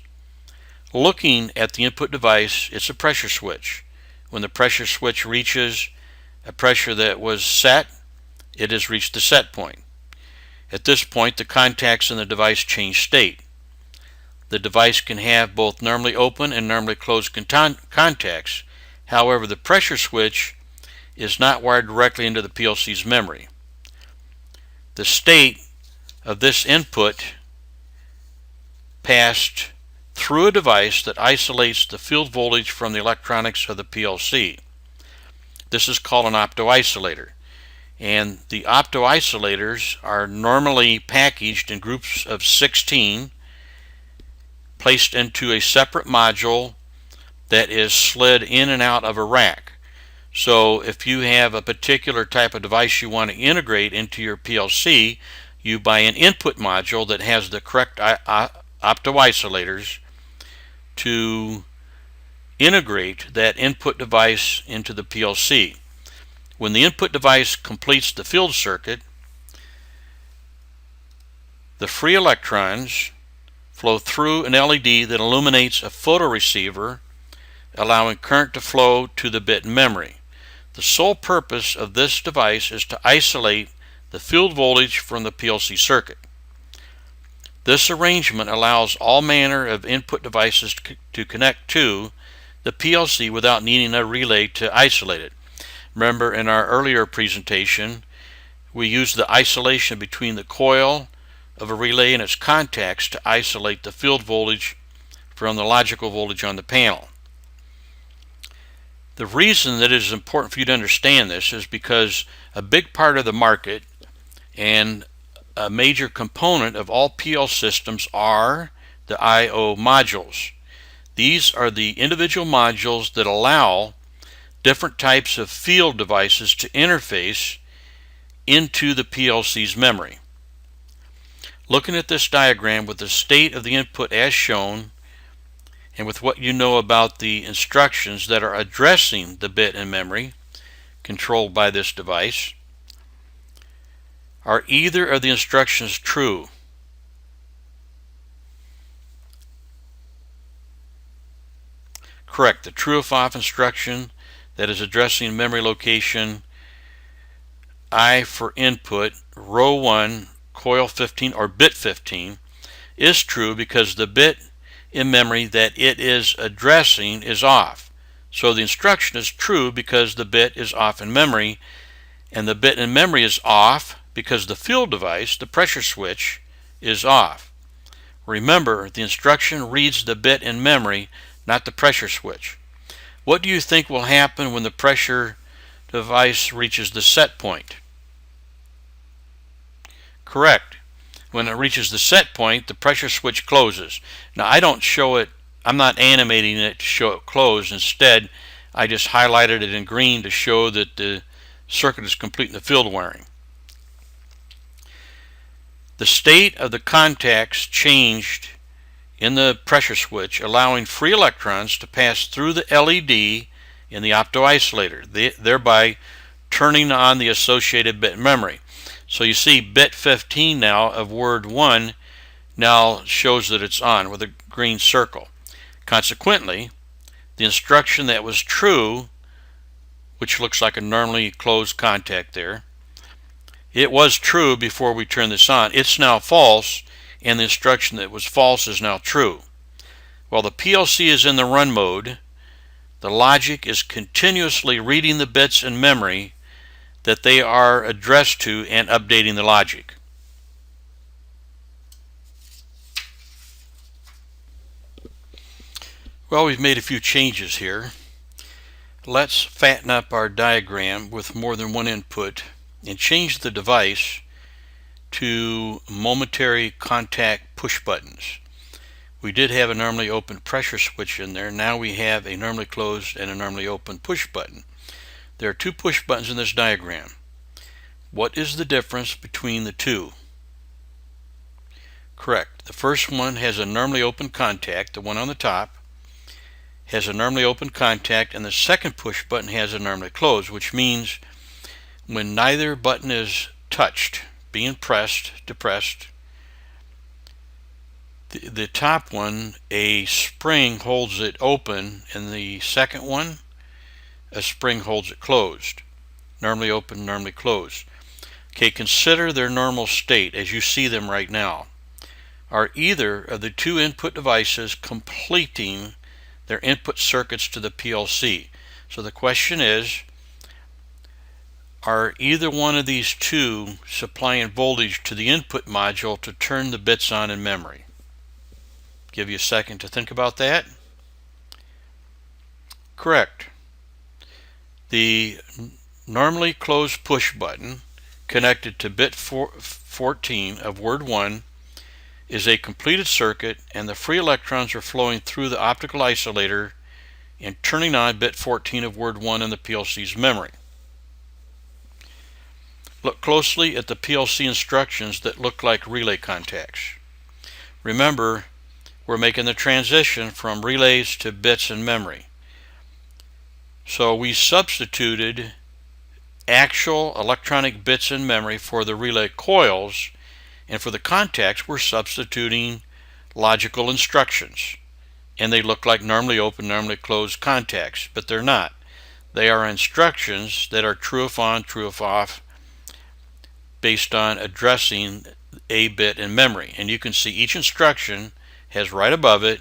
S1: Looking at the input device, it's a pressure switch. When the pressure switch reaches a pressure that was set, it has reached the set point. At this point, the contacts in the device change state. The device can have both normally open and normally closed contacts. However, the pressure switch is not wired directly into the PLC's memory. The state of this input passed through a device that isolates the field voltage from the electronics of the PLC. This is called an opto-isolator. And the opto-isolators are normally packaged in groups of 16, placed into a separate module that is slid in and out of a rack. So if you have a particular type of device you want to integrate into your PLC, you buy an input module that has the correct opto-isolators to integrate that input device into the PLC. When the input device completes the field circuit, the free electrons flow through an LED that illuminates a photoreceiver, allowing current to flow to the bit in memory. The sole purpose of this device is to isolate the field voltage from the PLC circuit. This arrangement allows all manner of input devices to connect to the PLC without needing a relay to isolate it. Remember, in our earlier presentation, we used the isolation between the coil of a relay and its contacts to isolate the field voltage from the logical voltage on the panel. The reason that it is important for you to understand this is because a big part of the market and a major component of all PL systems are the I/O modules. These are the individual modules that allow different types of field devices to interface into the PLC's memory. Looking at this diagram with the state of the input as shown, and with what you know about the instructions that are addressing the bit in memory controlled by this device, are either of the instructions true? Correct. The true if off instruction that is addressing memory location I for input, row 1, coil 15 or bit 15 is true because the bit in memory that it is addressing is off. So the instruction is true because the bit is off in memory, and the bit in memory is off because the field device, the pressure switch, is off. Remember, the instruction reads the bit in memory, not the pressure switch. What do you think will happen when the pressure device reaches the set point? Correct. When it reaches the set point, the pressure switch closes. Now I don't show it, I'm not animating it to show it closed. Instead, I just highlighted it in green to show that the circuit is complete in the field wiring. The state of the contacts changed in the pressure switch, allowing free electrons to pass through the LED in the opto-isolator, thereby turning on the associated bit memory. So you see bit 15 now of word 1 now shows that it's on with a green circle. Consequently, the instruction that was true, which looks like a normally closed contact there, it was true before we turn this on. It's now false, and the instruction that was false is now true. While the PLC is in the run mode, the logic is continuously reading the bits in memory that they are addressed to and updating the logic. Well, we've made a few changes here. Let's fatten up our diagram with more than one input and change the device to momentary contact push buttons. We did have a normally open pressure switch in there. Now we have a normally closed and a normally open push button. There are two push buttons in this diagram. What is the difference between the two? Correct. The first one has a normally open contact. The one on the top has a normally open contact, and the second push button has a normally closed, which means when neither button is touched, being pressed, depressed, the top one, a spring holds it open, and the second one, a spring holds it closed. Normally open, normally closed. Okay, consider their normal state as you see them right now. Are either of the two input devices completing their input circuits to the PLC? So the question is, are either one of these two supplying voltage to the input module to turn the bits on in memory? Give you a second to think about that. Correct. The normally closed push button connected to bit 14 of word 1 is a completed circuit, and the free electrons are flowing through the optical isolator and turning on bit 14 of word 1 in the PLC's memory. Look closely at the PLC instructions that look like relay contacts. Remember, we're making the transition from relays to bits in memory. So we substituted actual electronic bits in memory for the relay coils, and for the contacts we're substituting logical instructions. And they look like normally open, normally closed contacts, but they're not. They are instructions that are true if on, true if off, based on addressing a bit in memory. And you can see each instruction has right above it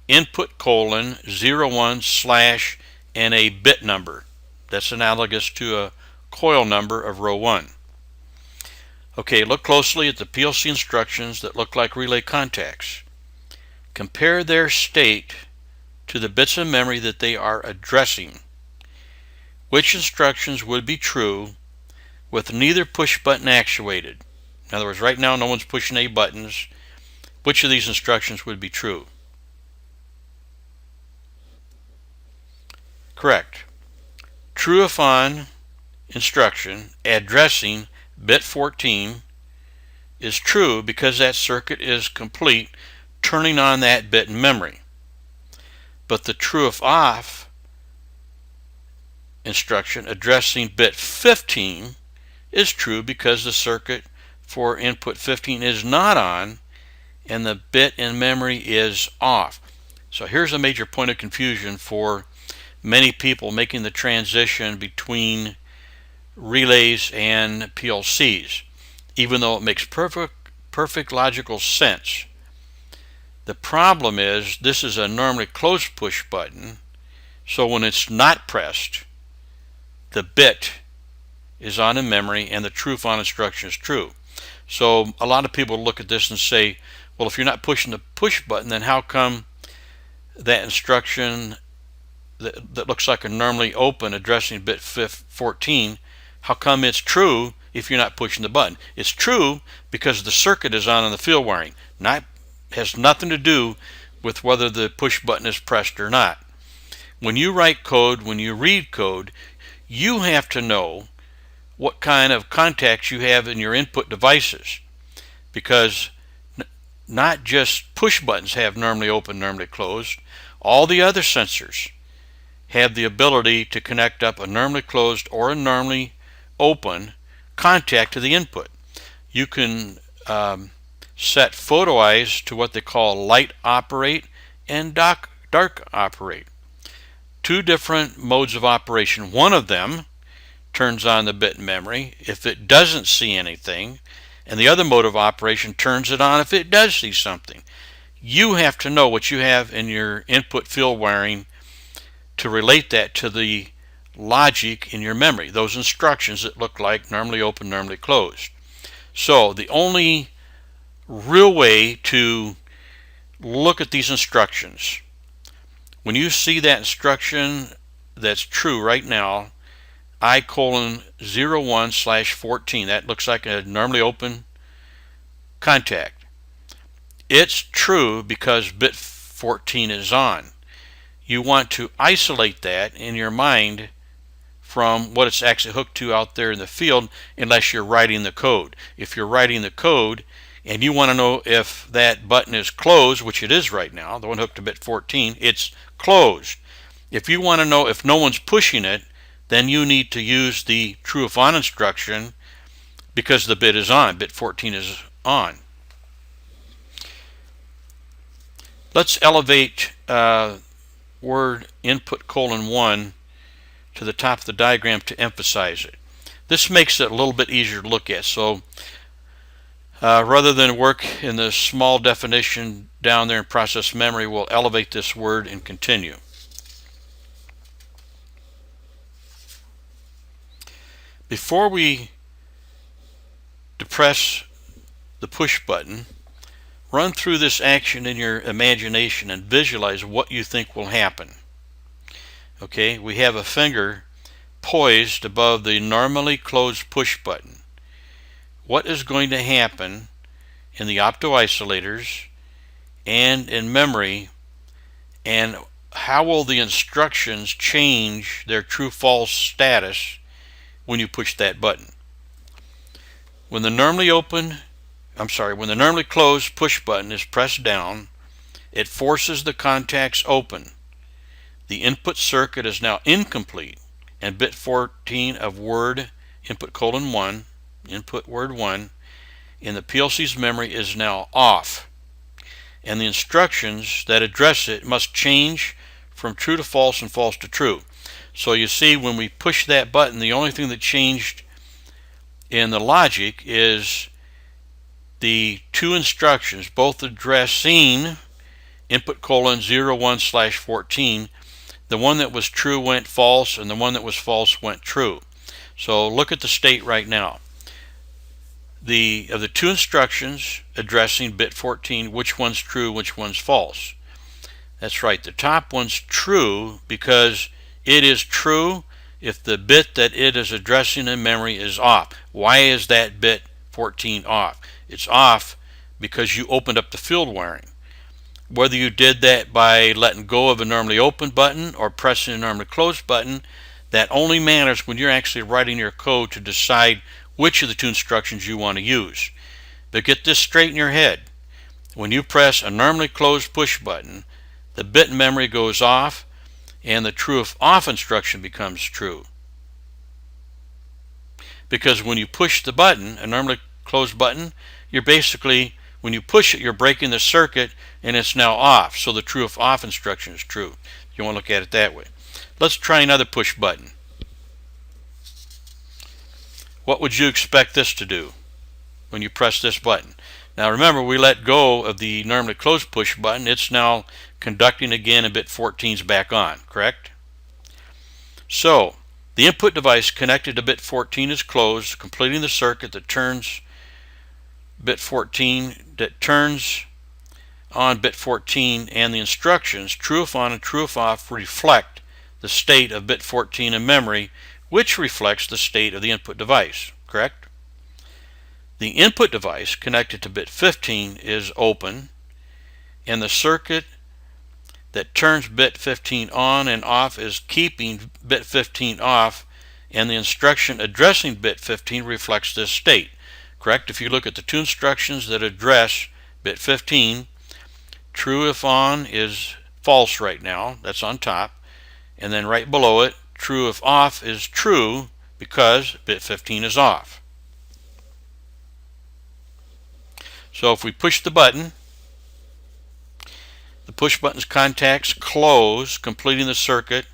S1: input colon 01/ and a bit number. That's analogous to a coil number of row 1. Okay, look closely at the PLC instructions that look like relay contacts. Compare their state to the bits of memory that they are addressing. Which instructions would be true with neither push button actuated? In other words, right now no one's pushing any buttons. Which of these instructions would be true? Correct. True if on instruction addressing bit 14 is true because that circuit is complete, turning on that bit in memory. But the true if off instruction addressing bit 15 is true because the circuit for input 15 is not on and the bit in memory is off. So here's a major point of confusion for many people making the transition between relays and PLCs, even though it makes perfect logical sense. The problem is this is a normally closed push button, so when it's not pressed, the bit is on in memory and the true if on instruction is true. So a lot of people look at this and say, well, if you're not pushing the push button, then how come that instruction that looks like a normally open addressing bit 14, how come it's true if you're not pushing the button. It's true because the circuit is on the field wiring. Has nothing to do with whether the push button is pressed or not. When you write code, when you read code, you have to know what kind of contacts you have in your input devices, because not just push buttons have normally open, normally closed. All the other sensors have the ability to connect up a normally closed or a normally open contact to the input. You can set photo eyes to what they call light operate and dark operate. Two different modes of operation. One of them turns on the bit memory if it doesn't see anything, and the other mode of operation turns it on if it does see something. You have to know what you have in your input field wiring to relate that to the logic in your memory, those instructions that look like normally open, normally closed. So the only real way to look at these instructions, when you see that instruction that's true right now, I:01/14, that looks like a normally open contact. It's true because bit 14 is on. You want to isolate that in your mind from what it's actually hooked to out there in the field, unless you're writing the code. If you're writing the code and you want to know if that button is closed, which it is right now, the one hooked to bit 14, it's closed. If you want to know if no one's pushing it, then you need to use the true if on instruction, because the bit is on, bit 14 is on. Let's elevate word input:1 to the top of the diagram to emphasize it. This makes it a little bit easier to look at. So rather than work in the small definition down there in process memory, we'll elevate this word and continue. Before we depress the push button, run through this action in your imagination and visualize what you think will happen. Okay, we have a finger poised above the normally closed push button. What is going to happen in the opto-isolators and in memory, and how will the instructions change their true-false status when you push that button? When the normally closed push button is pressed down, it forces the contacts open. The input circuit is now incomplete, and bit 14 of word input:1, input word 1, in the PLC's memory is now off, and the instructions that address it must change from true to false and false to true. So you see, when we push that button, the only thing that changed in the logic is the two instructions, both addressing input:01/14. The one that was true went false, and the one that was false went true. So look at the state right now. Of the two instructions addressing bit 14, which one's true, which one's false? That's right, the top one's true because it is true if the bit that it is addressing in memory is off. Why is that bit 14 off? It's off because you opened up the field wiring. Whether you did that by letting go of a normally open button or pressing a normally closed button, that only matters when you're actually writing your code to decide which of the two instructions you want to use. But get this straight in your head. When you press a normally closed push button, the bit memory goes off and the true if off instruction becomes true. Because when you push the button, a normally closed button, you're basically, when you push it, you're breaking the circuit and it's now off. So the true if off instruction is true. You want to look at it that way. Let's try another push button. What would you expect this to do when you press this button? Now remember, we let go of the normally closed push button. It's now conducting again, and bit 14 is back on, correct? So the input device connected to bit 14 is closed, completing the circuit that turns bit 14, that turns on bit 14, and the instructions true if on and true if off reflect the state of bit 14 in memory, which reflects the state of the input device, correct? The input device connected to bit 15 is open, and the circuit that turns bit 15 on and off is keeping bit 15 off, and the instruction addressing bit 15 reflects this state. Correct? If you look at the two instructions that address bit 15, true if on is false right now, that's on top, and then right below it, true if off is true because bit 15 is off. So if we push the button, the push button's contacts close, completing the circuit,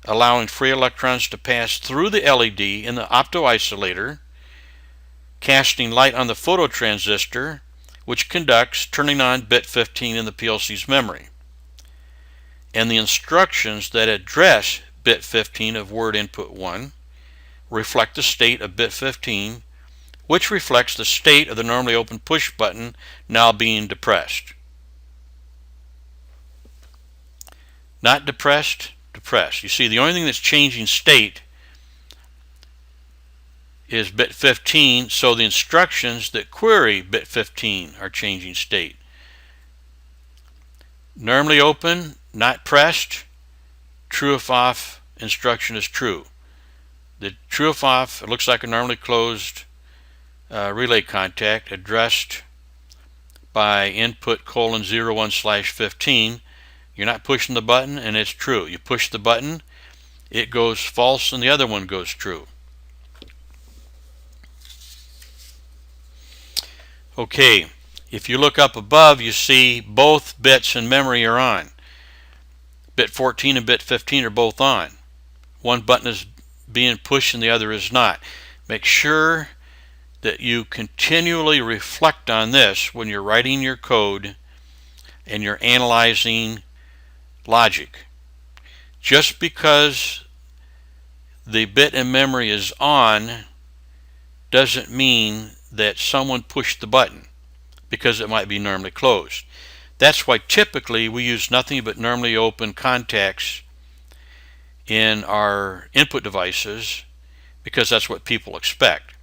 S1: allowing free electrons to pass through the LED in the optoisolator, casting light on the phototransistor, which conducts, turning on bit 15 in the PLC's memory. And the instructions that address bit 15 of word input 1 reflect the state of bit 15, which reflects the state of the normally open push button now being depressed. Not depressed, depressed. You see, the only thing that's changing state is bit 15, so the instructions that query bit 15 are changing state. Normally open, not pressed, true if off instruction is true. The true if off, it looks like a normally closed relay contact addressed by input :01/15. You're not pushing the button and it's true. You push the button, it goes false and the other one goes true. Okay, if you look up above, you see both bits in memory are on. Bit 14 and bit 15 are both on. One button is being pushed and the other is not. Make sure that you continually reflect on this when you're writing your code and you're analyzing logic. Just because the bit in memory is on doesn't mean that someone pushed the button, because it might be normally closed. That's why typically we use nothing but normally open contacts in our input devices, because that's what people expect.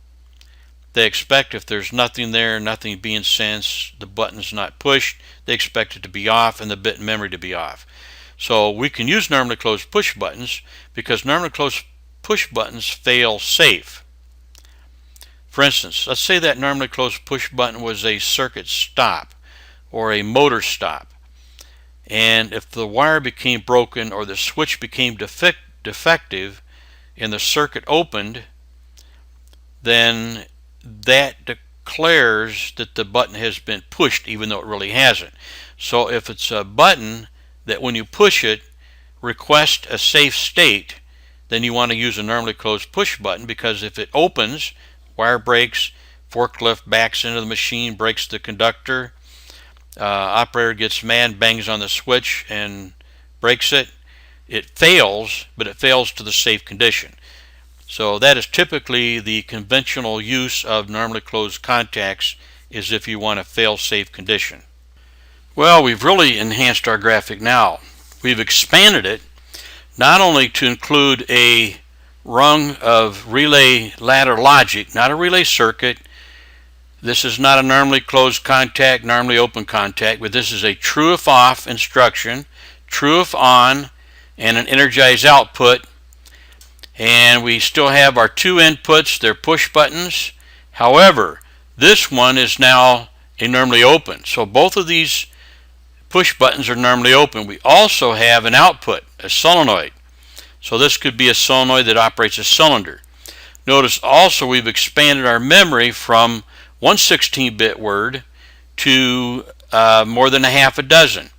S1: They expect if there's nothing there, nothing being sensed, the button's not pushed, they expect it to be off and the bit in memory to be off. So we can use normally closed push buttons because normally closed push buttons fail safe. For instance, let's say that normally closed push button was a circuit stop or a motor stop, and if the wire became broken or the switch became defective and the circuit opened, then that declares that the button has been pushed even though it really hasn't. So if it's a button that when you push it requests a safe state, then you want to use a normally closed push button, because if it opens, wire breaks, forklift backs into the machine, breaks the conductor, operator gets mad, bangs on the switch and breaks it, it fails, but it fails to the safe condition. So that is typically the conventional use of normally closed contacts, is if you want a fail-safe condition. Well, we've really enhanced our graphic now. We've expanded it not only to include a rung of relay ladder logic, not a relay circuit. This is not a normally closed contact, normally open contact, but this is a true if off instruction, true if on, and an energized output. And we still have our two inputs, they're push buttons. However, this one is now a normally open. So both of these push buttons are normally open. We also have an output, a solenoid. So this could be a solenoid that operates a cylinder. Notice also we've expanded our memory from 1/16-bit word to more than a half a dozen.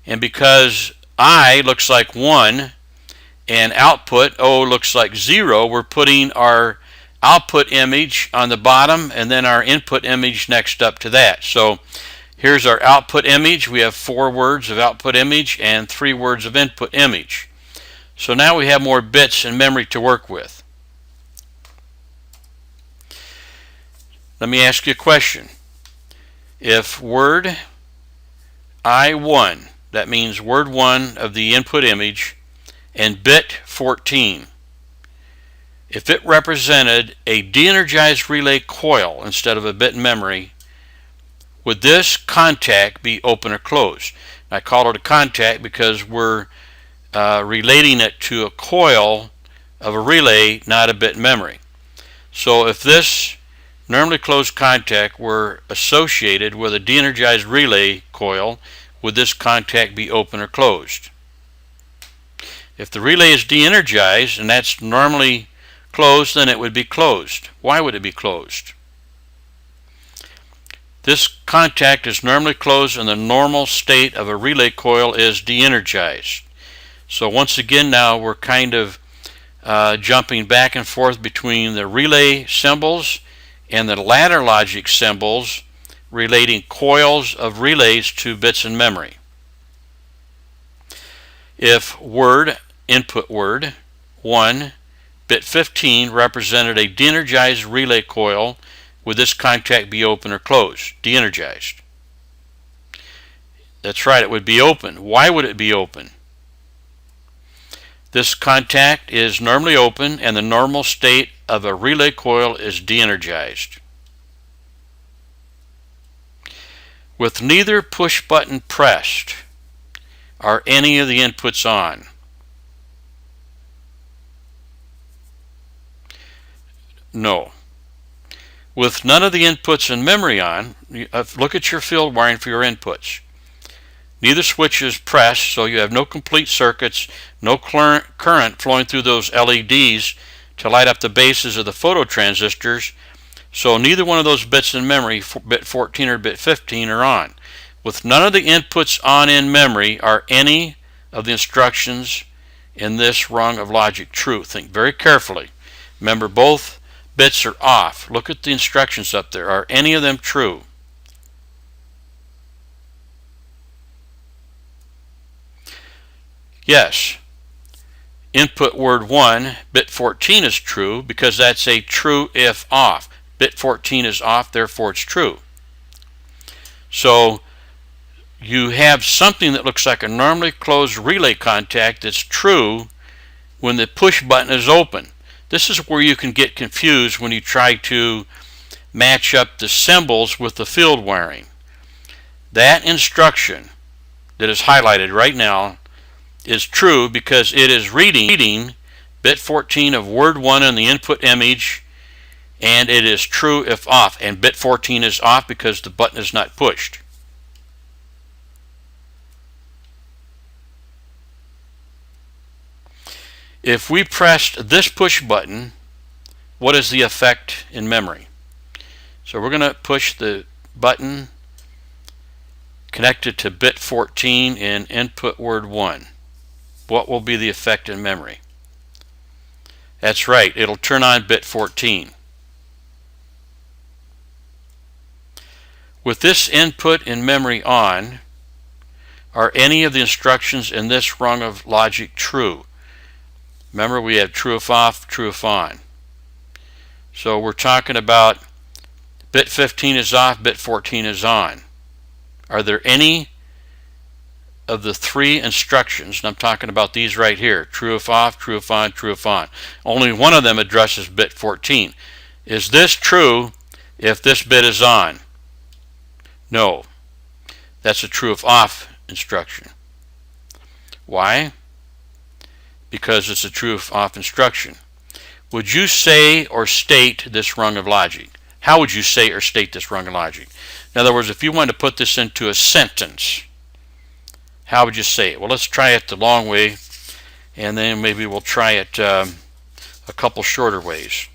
S1: And because I looks like 1 and output O looks like 0, we're putting our output image on the bottom and then our input image next up to that. So here's our output image. We have 4 words of output image and 3 words of input image. So now we have more bits in memory to work with. Let me ask you a question. If word I1, that means word 1 of the input image, and bit 14 if it represented a de-energized relay coil instead of a bit in memory, would this contact be open or closed? I call it a contact because we're relating it to a coil of a relay, not a bit in memory. So if this normally closed contact were associated with a de-energized relay coil, would this contact be open or closed? If the relay is de-energized and that's normally closed, then it would be closed. Why would it be closed? This contact is normally closed and the normal state of a relay coil is de-energized. So once again now we're kind of jumping back and forth between the relay symbols and the ladder logic symbols relating coils of relays to bits in memory. If input word 1, bit 15 represented a de-energized relay coil, would this contact be open or closed? De-energized. That's right, it would be open. Why would it be open? This contact is normally open and the normal state of a relay coil is de-energized. With neither push button pressed, are any of the inputs on? No. With none of the inputs in memory on, look at your field wiring for your inputs. Neither switch is pressed, so you have no complete circuits, no current flowing through those LEDs to light up the bases of the phototransistors, so neither one of those bits in memory, bit 14 or bit 15, are on. With none of the inputs on in memory, are any of the instructions in this rung of logic true? Think very carefully. Remember, both bits are off. Look at the instructions up there. Are any of them true? Yes. Input word 1, bit 14 is true because that's a true if off. Bit 14 is off, therefore it's true. So you have something that looks like a normally closed relay contact that's true when the push button is open. This is where you can get confused when you try to match up the symbols with the field wiring. That instruction that is highlighted right now is true because it is reading bit 14 of word 1 in the input image, and it is true if off, and bit 14 is off because the button is not pushed. If we pressed this push button, what is the effect in memory? So we're going to push the button connected to bit 14 in input word 1. What will be the effect in memory? That's right, it'll turn on bit 14. With this input in memory on, are any of the instructions in this rung of logic true? Remember, we have true if off, true if on. So we're talking about bit 15 is off, bit 14 is on. Are there any of the three instructions, and I'm talking about these right here, true if off, true if on, true if on. Only one of them addresses bit 14. Is this true if this bit is on? No. That's a true if off instruction. Why? Because it's a true if off instruction. Would you say or state this rung of logic? How would you say or state this rung of logic? In other words, if you wanted to put this into a sentence, how would you say it? Well, let's try it the long way, and then maybe we'll try it a couple shorter ways.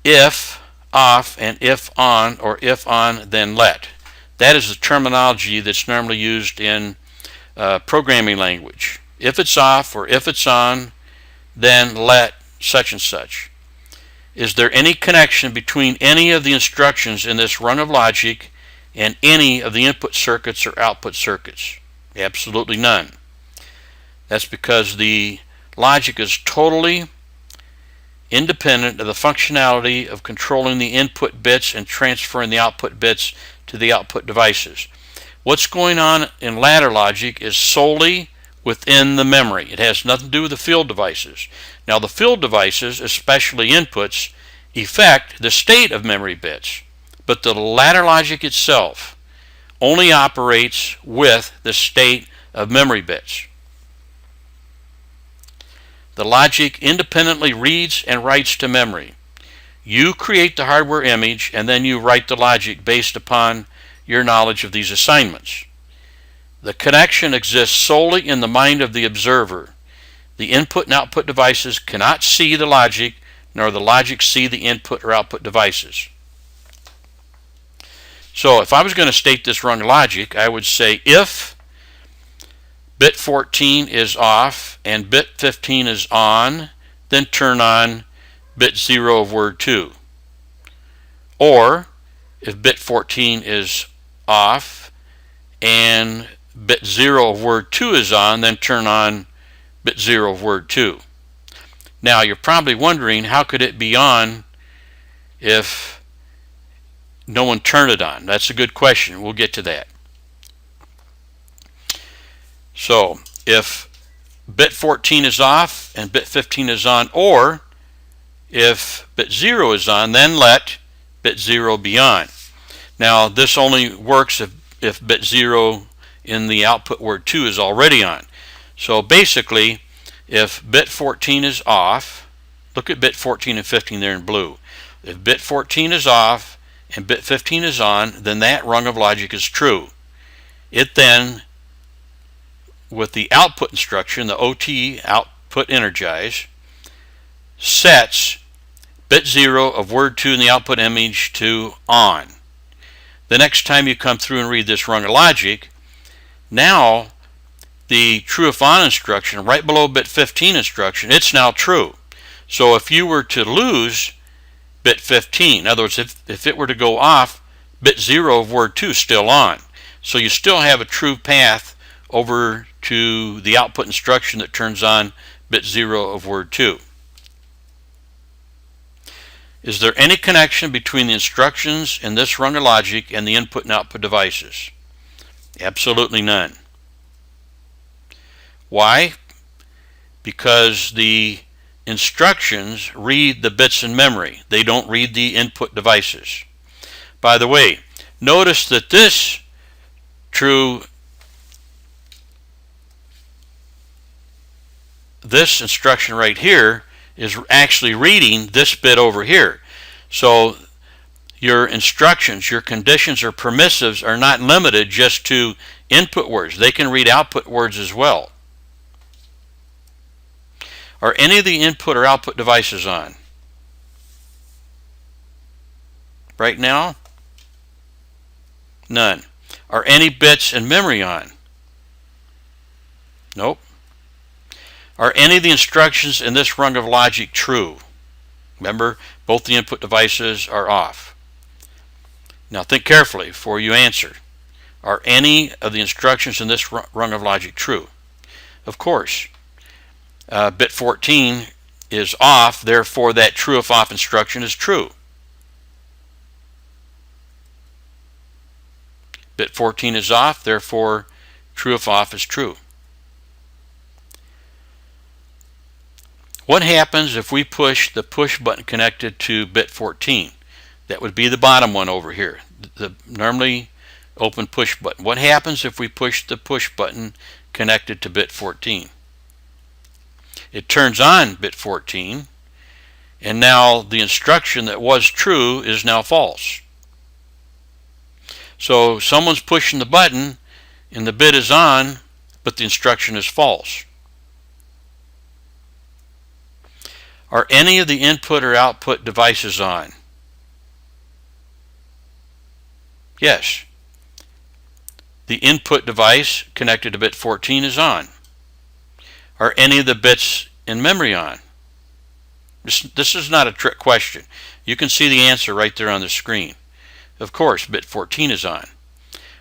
S1: If off and if on, or if on then let. That is the terminology that's normally used in programming language. If it's off or if it's on, then let such and such. Is there any connection between any of the instructions in this rung of logic and any of the input circuits or output circuits? Absolutely none. That's because the logic is totally independent of the functionality of controlling the input bits and transferring the output bits to the output devices. What's going on in ladder logic is solely within the memory. It has nothing to do with the field devices. Now the field devices, especially inputs, affect the state of memory bits, but the ladder logic itself only operates with the state of memory bits. The logic independently reads and writes to memory. You create the hardware image and then you write the logic based upon your knowledge of these assignments. The connection exists solely in the mind of the observer. The input and output devices cannot see the logic, nor the logic see the input or output devices. So if I was going to state this rung of logic, I would say if bit 14 is off and bit 15 is on, then turn on bit 0 of word 2. Or if bit 14 is off and bit 0 of word 2 is on, then turn on bit 0 of word 2. Now you're probably wondering, how could it be on if no one turned it on? That's a good question. We'll get to that. So if bit 14 is off and bit 15 is on, or if bit 0 is on, then let bit 0 be on. Now this only works if bit 0 in the output word 2 is already on. So basically, if bit 14 is off, look at bit 14 and 15 there in blue. If bit 14 is off and bit 15 is on, then that rung of logic is true. It then, with the output instruction, the OT, output energize, sets bit 0 of word 2 in the output image to on. The next time you come through and read this rung of logic, now the true if on instruction right below bit 15 instruction, it's now true. So if you were to lose bit 15, in other words, if it were to go off, bit 0 of word 2 is still on. So you still have a true path over to the output instruction that turns on bit 0 of word 2. Is there any connection between the instructions in this rung of logic and the input and output devices? Absolutely none. Why? Because the instructions read the bits in memory. They don't read the input devices. By the way, notice that this instruction right here is actually reading this bit over here. So your instructions, your conditions or permissives are not limited just to input words. They can read output words as well. Are any of the input or output devices on? Right now? None. Are any bits in memory on? Nope. Are any of the instructions in this rung of logic true? Remember, both the input devices are off. Now think carefully before you answer. Are any of the instructions in this rung of logic true? Of course. Bit 14 is off, therefore that true if off instruction is true. Bit 14 is off, therefore true if off is true. What happens if we push the push button connected to bit 14? That would be the bottom one over here, the normally open push button. What happens if we push the push button connected to bit 14? It turns on bit 14, and now the instruction that was true is now false. So someone's pushing the button and the bit is on, but the instruction is false. Are any of the input or output devices on? Yes. The input device connected to bit 14 is on. Are any of the bits in memory on? This is not a trick question. You can see the answer right there on the screen. Of course, bit 14 is on.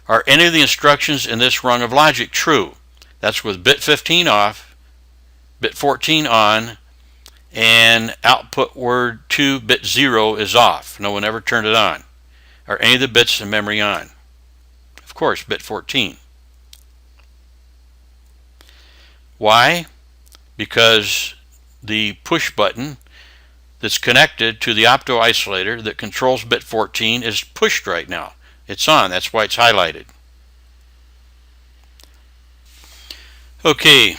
S1: Are any of the instructions in this rung of logic true? That's with bit 15 off, bit 14 on, and output word 2 bit 0 is off. No one ever turned it on. Are any of the bits in memory on? Of course, bit 14. Why? Because the push button that's connected to the opto isolator that controls bit 14 is pushed right now. It's on. That's why it's highlighted. Okay,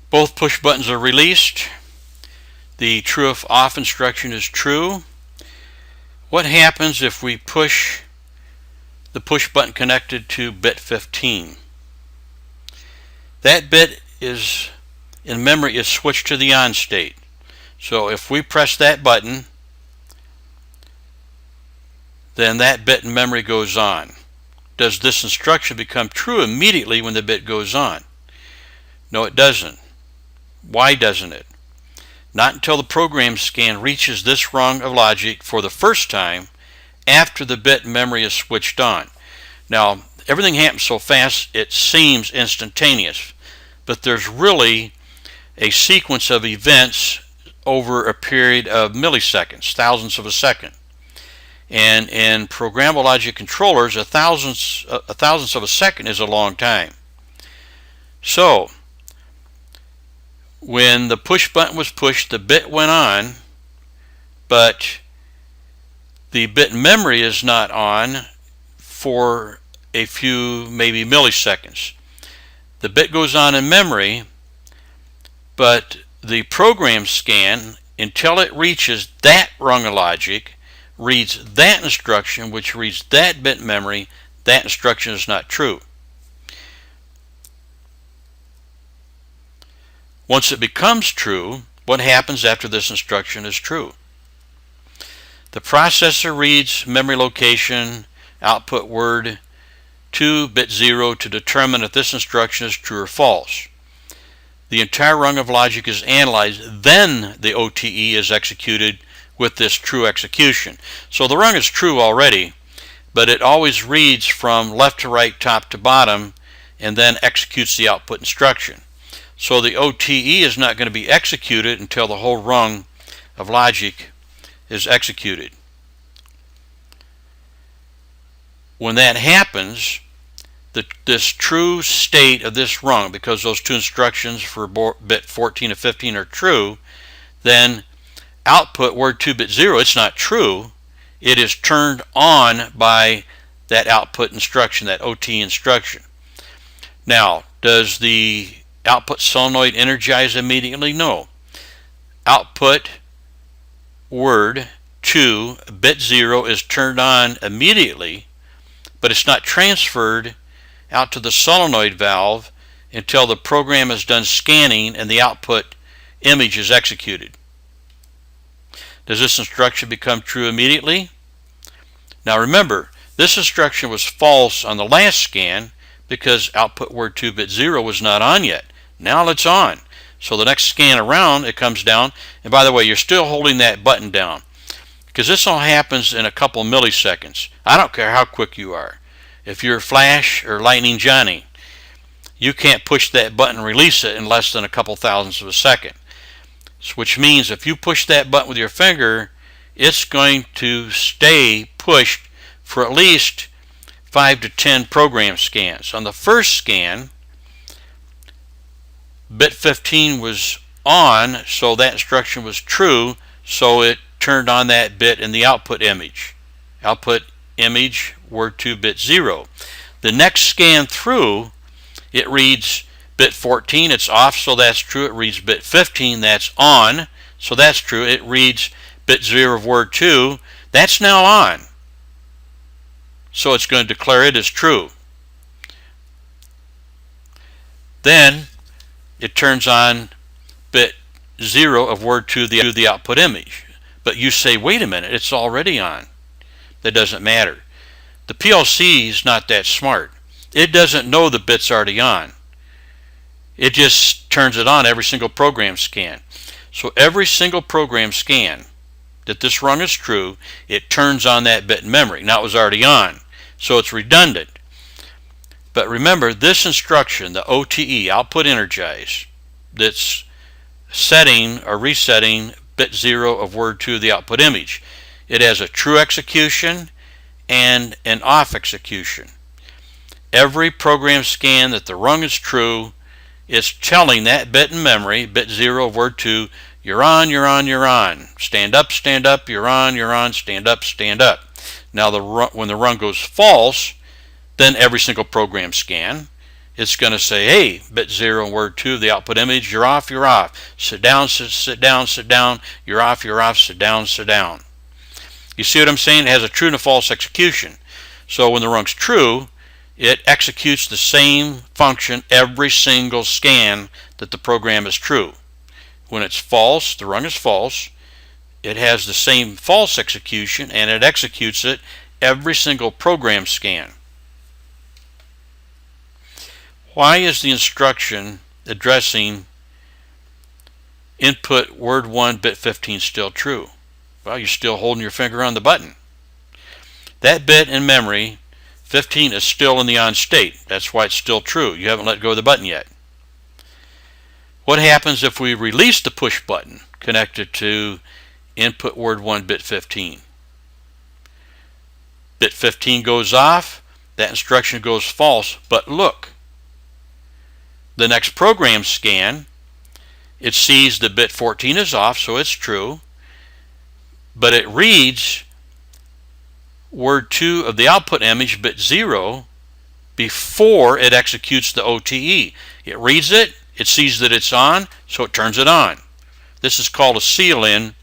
S1: both push buttons are released. The true if off instruction is true. What happens if we push the push button connected to bit 15? That bit is in memory is switched to the on state. So if we press that button, then that bit in memory goes on. Does this instruction become true immediately when the bit goes on? No, it doesn't. Why doesn't it? Not until the program scan reaches this rung of logic for the first time after the bit in memory is switched on. Now, everything happens so fast it seems instantaneous, but there's really a sequence of events over a period of milliseconds, thousandths of a second. And in programmable logic controllers, a thousandth of a second is a long time. So, when the push button was pushed, the bit went on, but the bit memory is not on for a few, maybe milliseconds. The bit goes on in memory, but the program scan, until it reaches that rung of logic, reads that instruction, which reads that bit memory. That instruction is not true. Once it becomes true, what happens after this instruction is true? The processor reads memory location, output word to bit 0 to determine if this instruction is true or false. The entire rung of logic is analyzed, then the OTE is executed with this true execution. So the rung is true already, but it always reads from left to right, top to bottom, and then executes the output instruction. So the OTE is not going to be executed until the whole rung of logic is executed. When that happens, this true state of this rung, because those two instructions for bit 14 and 15 are true, then output word to bit 0, it's not true. It is turned on by that output instruction, that OT instruction. Now, does the output solenoid energize immediately? No. Output word to bit 0 is turned on immediately, but it's not transferred out to the solenoid valve until the program is done scanning and the output image is executed. Does this instruction become true immediately? Now remember, this instruction was false on the last scan because output word to bit 0 was not on yet. Now it's on. So the next scan around, it comes down. And by the way, you're still holding that button down, because this all happens in a couple milliseconds. I don't care how quick you are. If you're Flash or Lightning Johnny, you can't push that button and release it in less than a couple thousandths of a second. Which means if you push that button with your finger, it's going to stay pushed for at least 5 to 10 program scans. On the first scan, bit 15 was on, so that instruction was true, so it turned on that bit in the output image. Output image word to bit 0. The next scan through, it reads bit 14, it's off, so that's true. It reads bit 15, that's on, so that's true. It reads bit 0 of word 2, that's now on, so it's going to declare it as true. Then it turns on bit 0 of word 2 the output image. But you say, wait a minute, it's already on. That doesn't matter. The PLC is not that smart. It doesn't know the bit's already on. It just turns it on every single program scan. So every single program scan that this rung is true, it turns on that bit in memory. Now it was already on, so it's redundant. But remember, this instruction, the OTE, output energize, that's setting or resetting bit 0 of word 2 the output image. It has a true execution and an off execution. Every program scan that the rung is true, it's telling that bit in memory, bit 0 of word 2, you're on, you're on, you're on. Stand up, you're on, stand up, stand up. Now when the run goes false, then every single program scan, it's going to say, hey, bit 0 and word 2 of the output image, you're off, you're off. Sit down, sit down, sit down. You're off, sit down, sit down. You see what I'm saying? It has a true and a false execution. So when the run's true, it executes the same function every single scan that the program is true. When it's false, the rung is false, it has the same false execution and it executes it every single program scan. Why is the instruction addressing input word 1 bit 15 still true? Well, you're still holding your finger on the button. That bit in memory 15 is still in the on state. That's why it's still true. You haven't let go of the button yet. What happens if we release the push button connected to input word 1 bit 15? Bit 15 goes off, that instruction goes false, but look, the next program scan, it sees the bit 14 is off, so it's true, but it reads word 2 of the output image, bit 0, before it executes the OTE. It reads it, it sees that it's on, so it turns it on. This is called a seal-in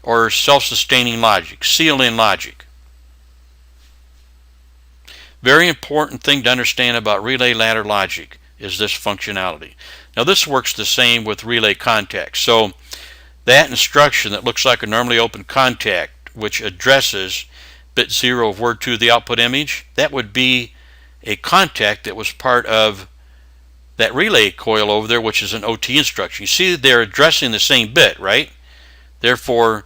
S1: or self-sustaining logic, seal-in logic. Very important thing to understand about relay ladder logic is this functionality. Now this works the same with relay contact. So that instruction that looks like a normally open contact, which addresses bit 0 of word 2 of the output image, that would be a contact that was part of that relay coil over there, which is an OT instruction. You see they're addressing the same bit, right? Therefore,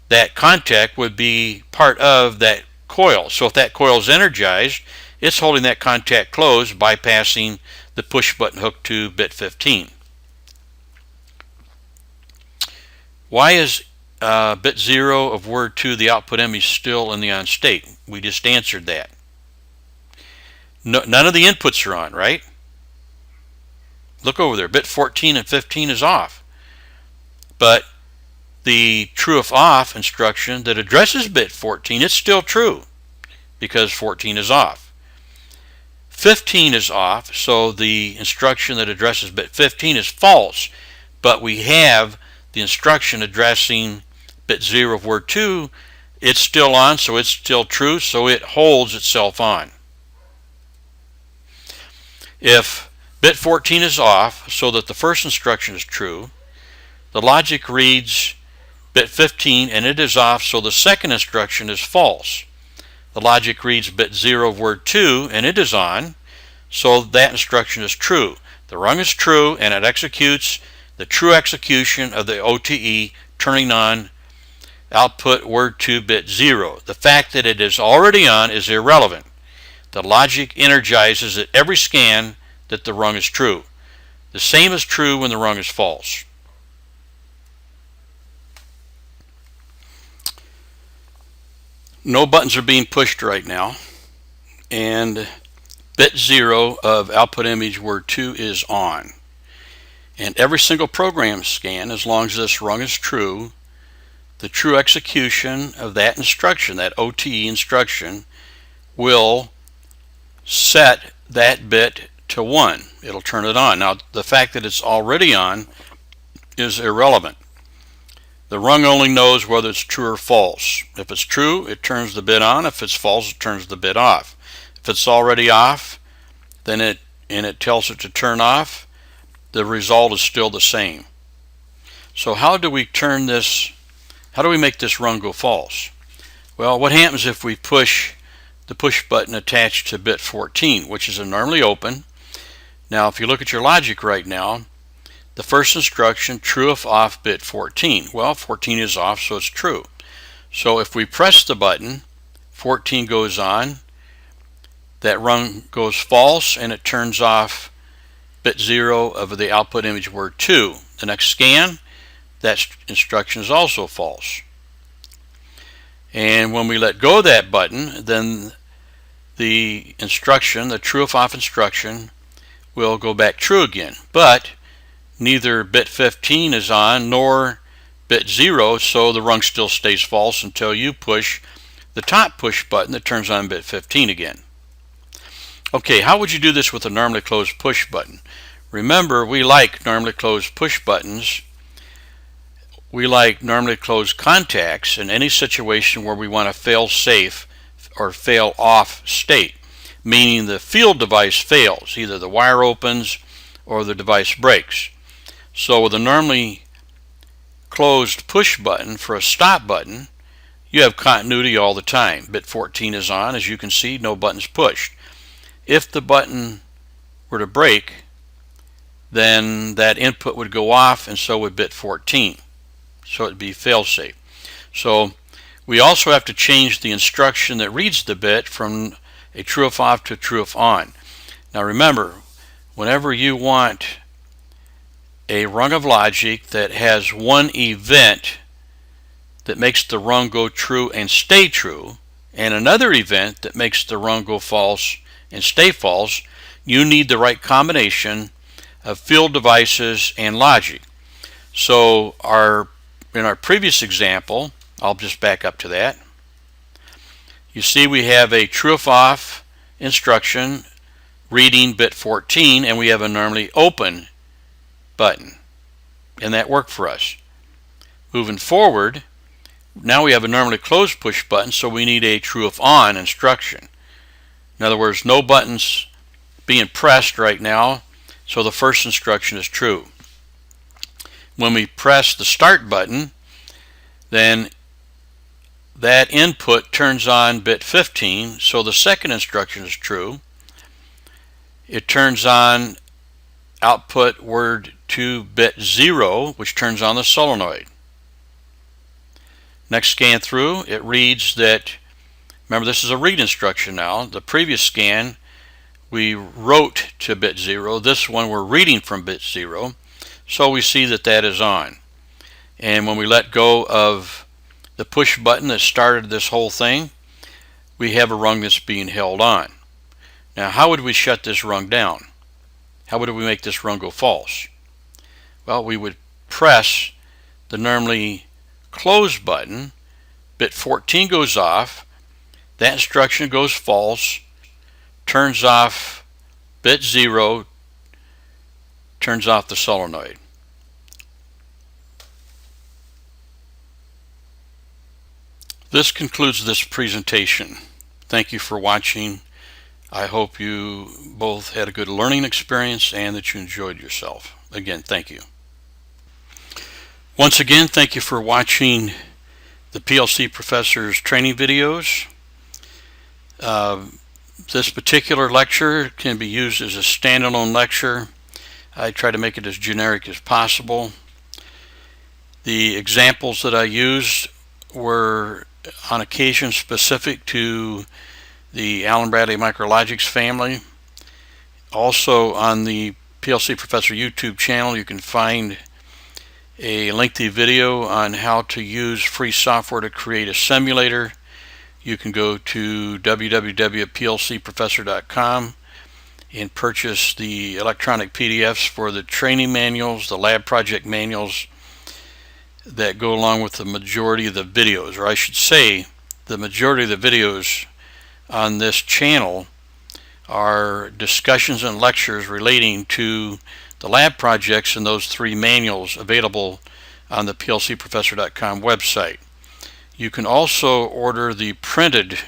S1: that contact would be part of that coil. So if that coil is energized, it's holding that contact closed, bypassing the push button hook to bit 15. Why is bit 0 of word 2 the output image still in the on state? We just answered that. None of the inputs are on, right? Look over there, bit 14 and 15 is off. But the true if off instruction that addresses bit 14, it's still true because 14 is off. 15 is off, so the instruction that addresses bit 15 is false, but we have the instruction addressing bit 0 of word 2, it's still on, so it's still true, so it holds itself on. If bit 14 is off, so that the first instruction is true, the logic reads bit 15 and it is off, so the second instruction is false. The logic reads bit 0 of word 2 and it is on, so that instruction is true. The rung is true and it executes the true execution of the OTE, turning on output word 2 bit 0. The fact that it is already on is irrelevant. The logic energizes at every scan that the rung is true. The same is true when the rung is false. No buttons are being pushed right now, and bit 0 of output image word 2 is on. And every single program scan, as long as this rung is true, the true execution of that instruction, that OTE instruction, will set that bit to 1. It'll turn it on. Now, the fact that it's already on is irrelevant. The rung only knows whether it's true or false. If it's true, it turns the bit on. If it's false, it turns the bit off. If it's already off, then it tells it to turn off. The result is still the same. So how do we turn this? How do we make this rung go false? Well, what happens if we push the push button attached to bit 14, which is normally open? Now, if you look at your logic right now, the first instruction, true if off bit 14. Well, 14 is off, so it's true. So if we press the button, 14 goes on, that rung goes false, and it turns off bit 0 of the output image word 2. The next scan, that instruction is also false. And when we let go of that button, then the instruction, the true if off instruction, will go back true again. But neither bit 15 is on nor bit 0, so the rung still stays false until you push the top push button that turns on bit 15 again. Okay, how would you do this with a normally closed push button? Remember, we like normally closed push buttons. We like normally closed contacts in any situation where we want to fail safe or fail off state, meaning the field device fails, either the wire opens or the device breaks. So with a normally closed push button for a stop button, you have continuity all the time. Bit 14 is on, as you can see, no buttons pushed. If the button were to break, then that input would go off, and so would bit 14. So it would be fail-safe. So we also have to change the instruction that reads the bit from a true if off to a true if on. Now remember, whenever you want a rung of logic that has one event that makes the rung go true and stay true, and another event that makes the rung go false and stay false, you need the right combination of field devices and logic. So in our previous example, I'll just back up to that. You see we have a true if off instruction reading bit 14, and we have a normally open button, and that worked for us. Moving forward, now we have a normally closed push button, so we need a true if on instruction. In other words, no buttons being pressed right now, so the first instruction is true. When we press the start button, then that input turns on bit 15, so the second instruction is true. It turns on output word to bit 0, which turns on the solenoid. Next scan through, it reads that, remember this is a read instruction now. The previous scan we wrote to bit 0. This one we're reading from bit 0. So we see that that is on. And when we let go of the push button that started this whole thing, we have a rung that's being held on. Now how would we shut this rung down? How would we make this rung go false? Well, we would press the normally closed button, bit 14 goes off, that instruction goes false, turns off bit 0, turns off the solenoid. This concludes this presentation. Thank you for watching. I hope you both had a good learning experience and that you enjoyed yourself. Again, thank you. Once again, thank you for watching the PLC Professor's training videos. This particular lecture can be used as a standalone lecture. I try to make it as generic as possible. The examples that I used were on occasion specific to the Allen Bradley Micrologics family. Also on the PLC Professor YouTube channel you can find a lengthy video on how to use free software to create a simulator. You can go to www.plcprofessor.com and purchase the electronic PDFs for the training manuals, the lab project manuals that go along with the majority of the videos, or I should say the majority of the videos on this channel are discussions and lectures relating to the lab projects and those 3 manuals available on the plcprofessor.com website. You can also order the printed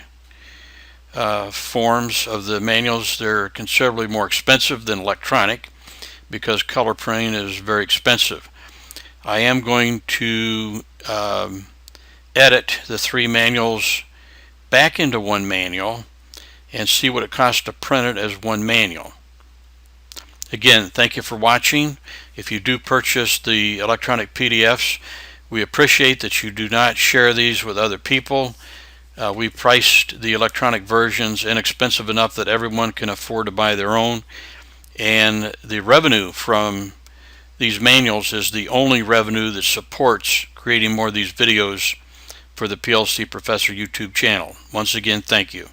S1: forms of the manuals. They're considerably more expensive than electronic because color printing is very expensive. I am going to edit the 3 manuals back into one manual and see what it costs to print it as one manual. Again, thank you for watching. If you do purchase the electronic PDFs, we appreciate that you do not share these with other people. We priced the electronic versions inexpensive enough that everyone can afford to buy their own, and the revenue from these manuals is the only revenue that supports creating more of these videos for the PLC Professor YouTube channel. Once again, thank you.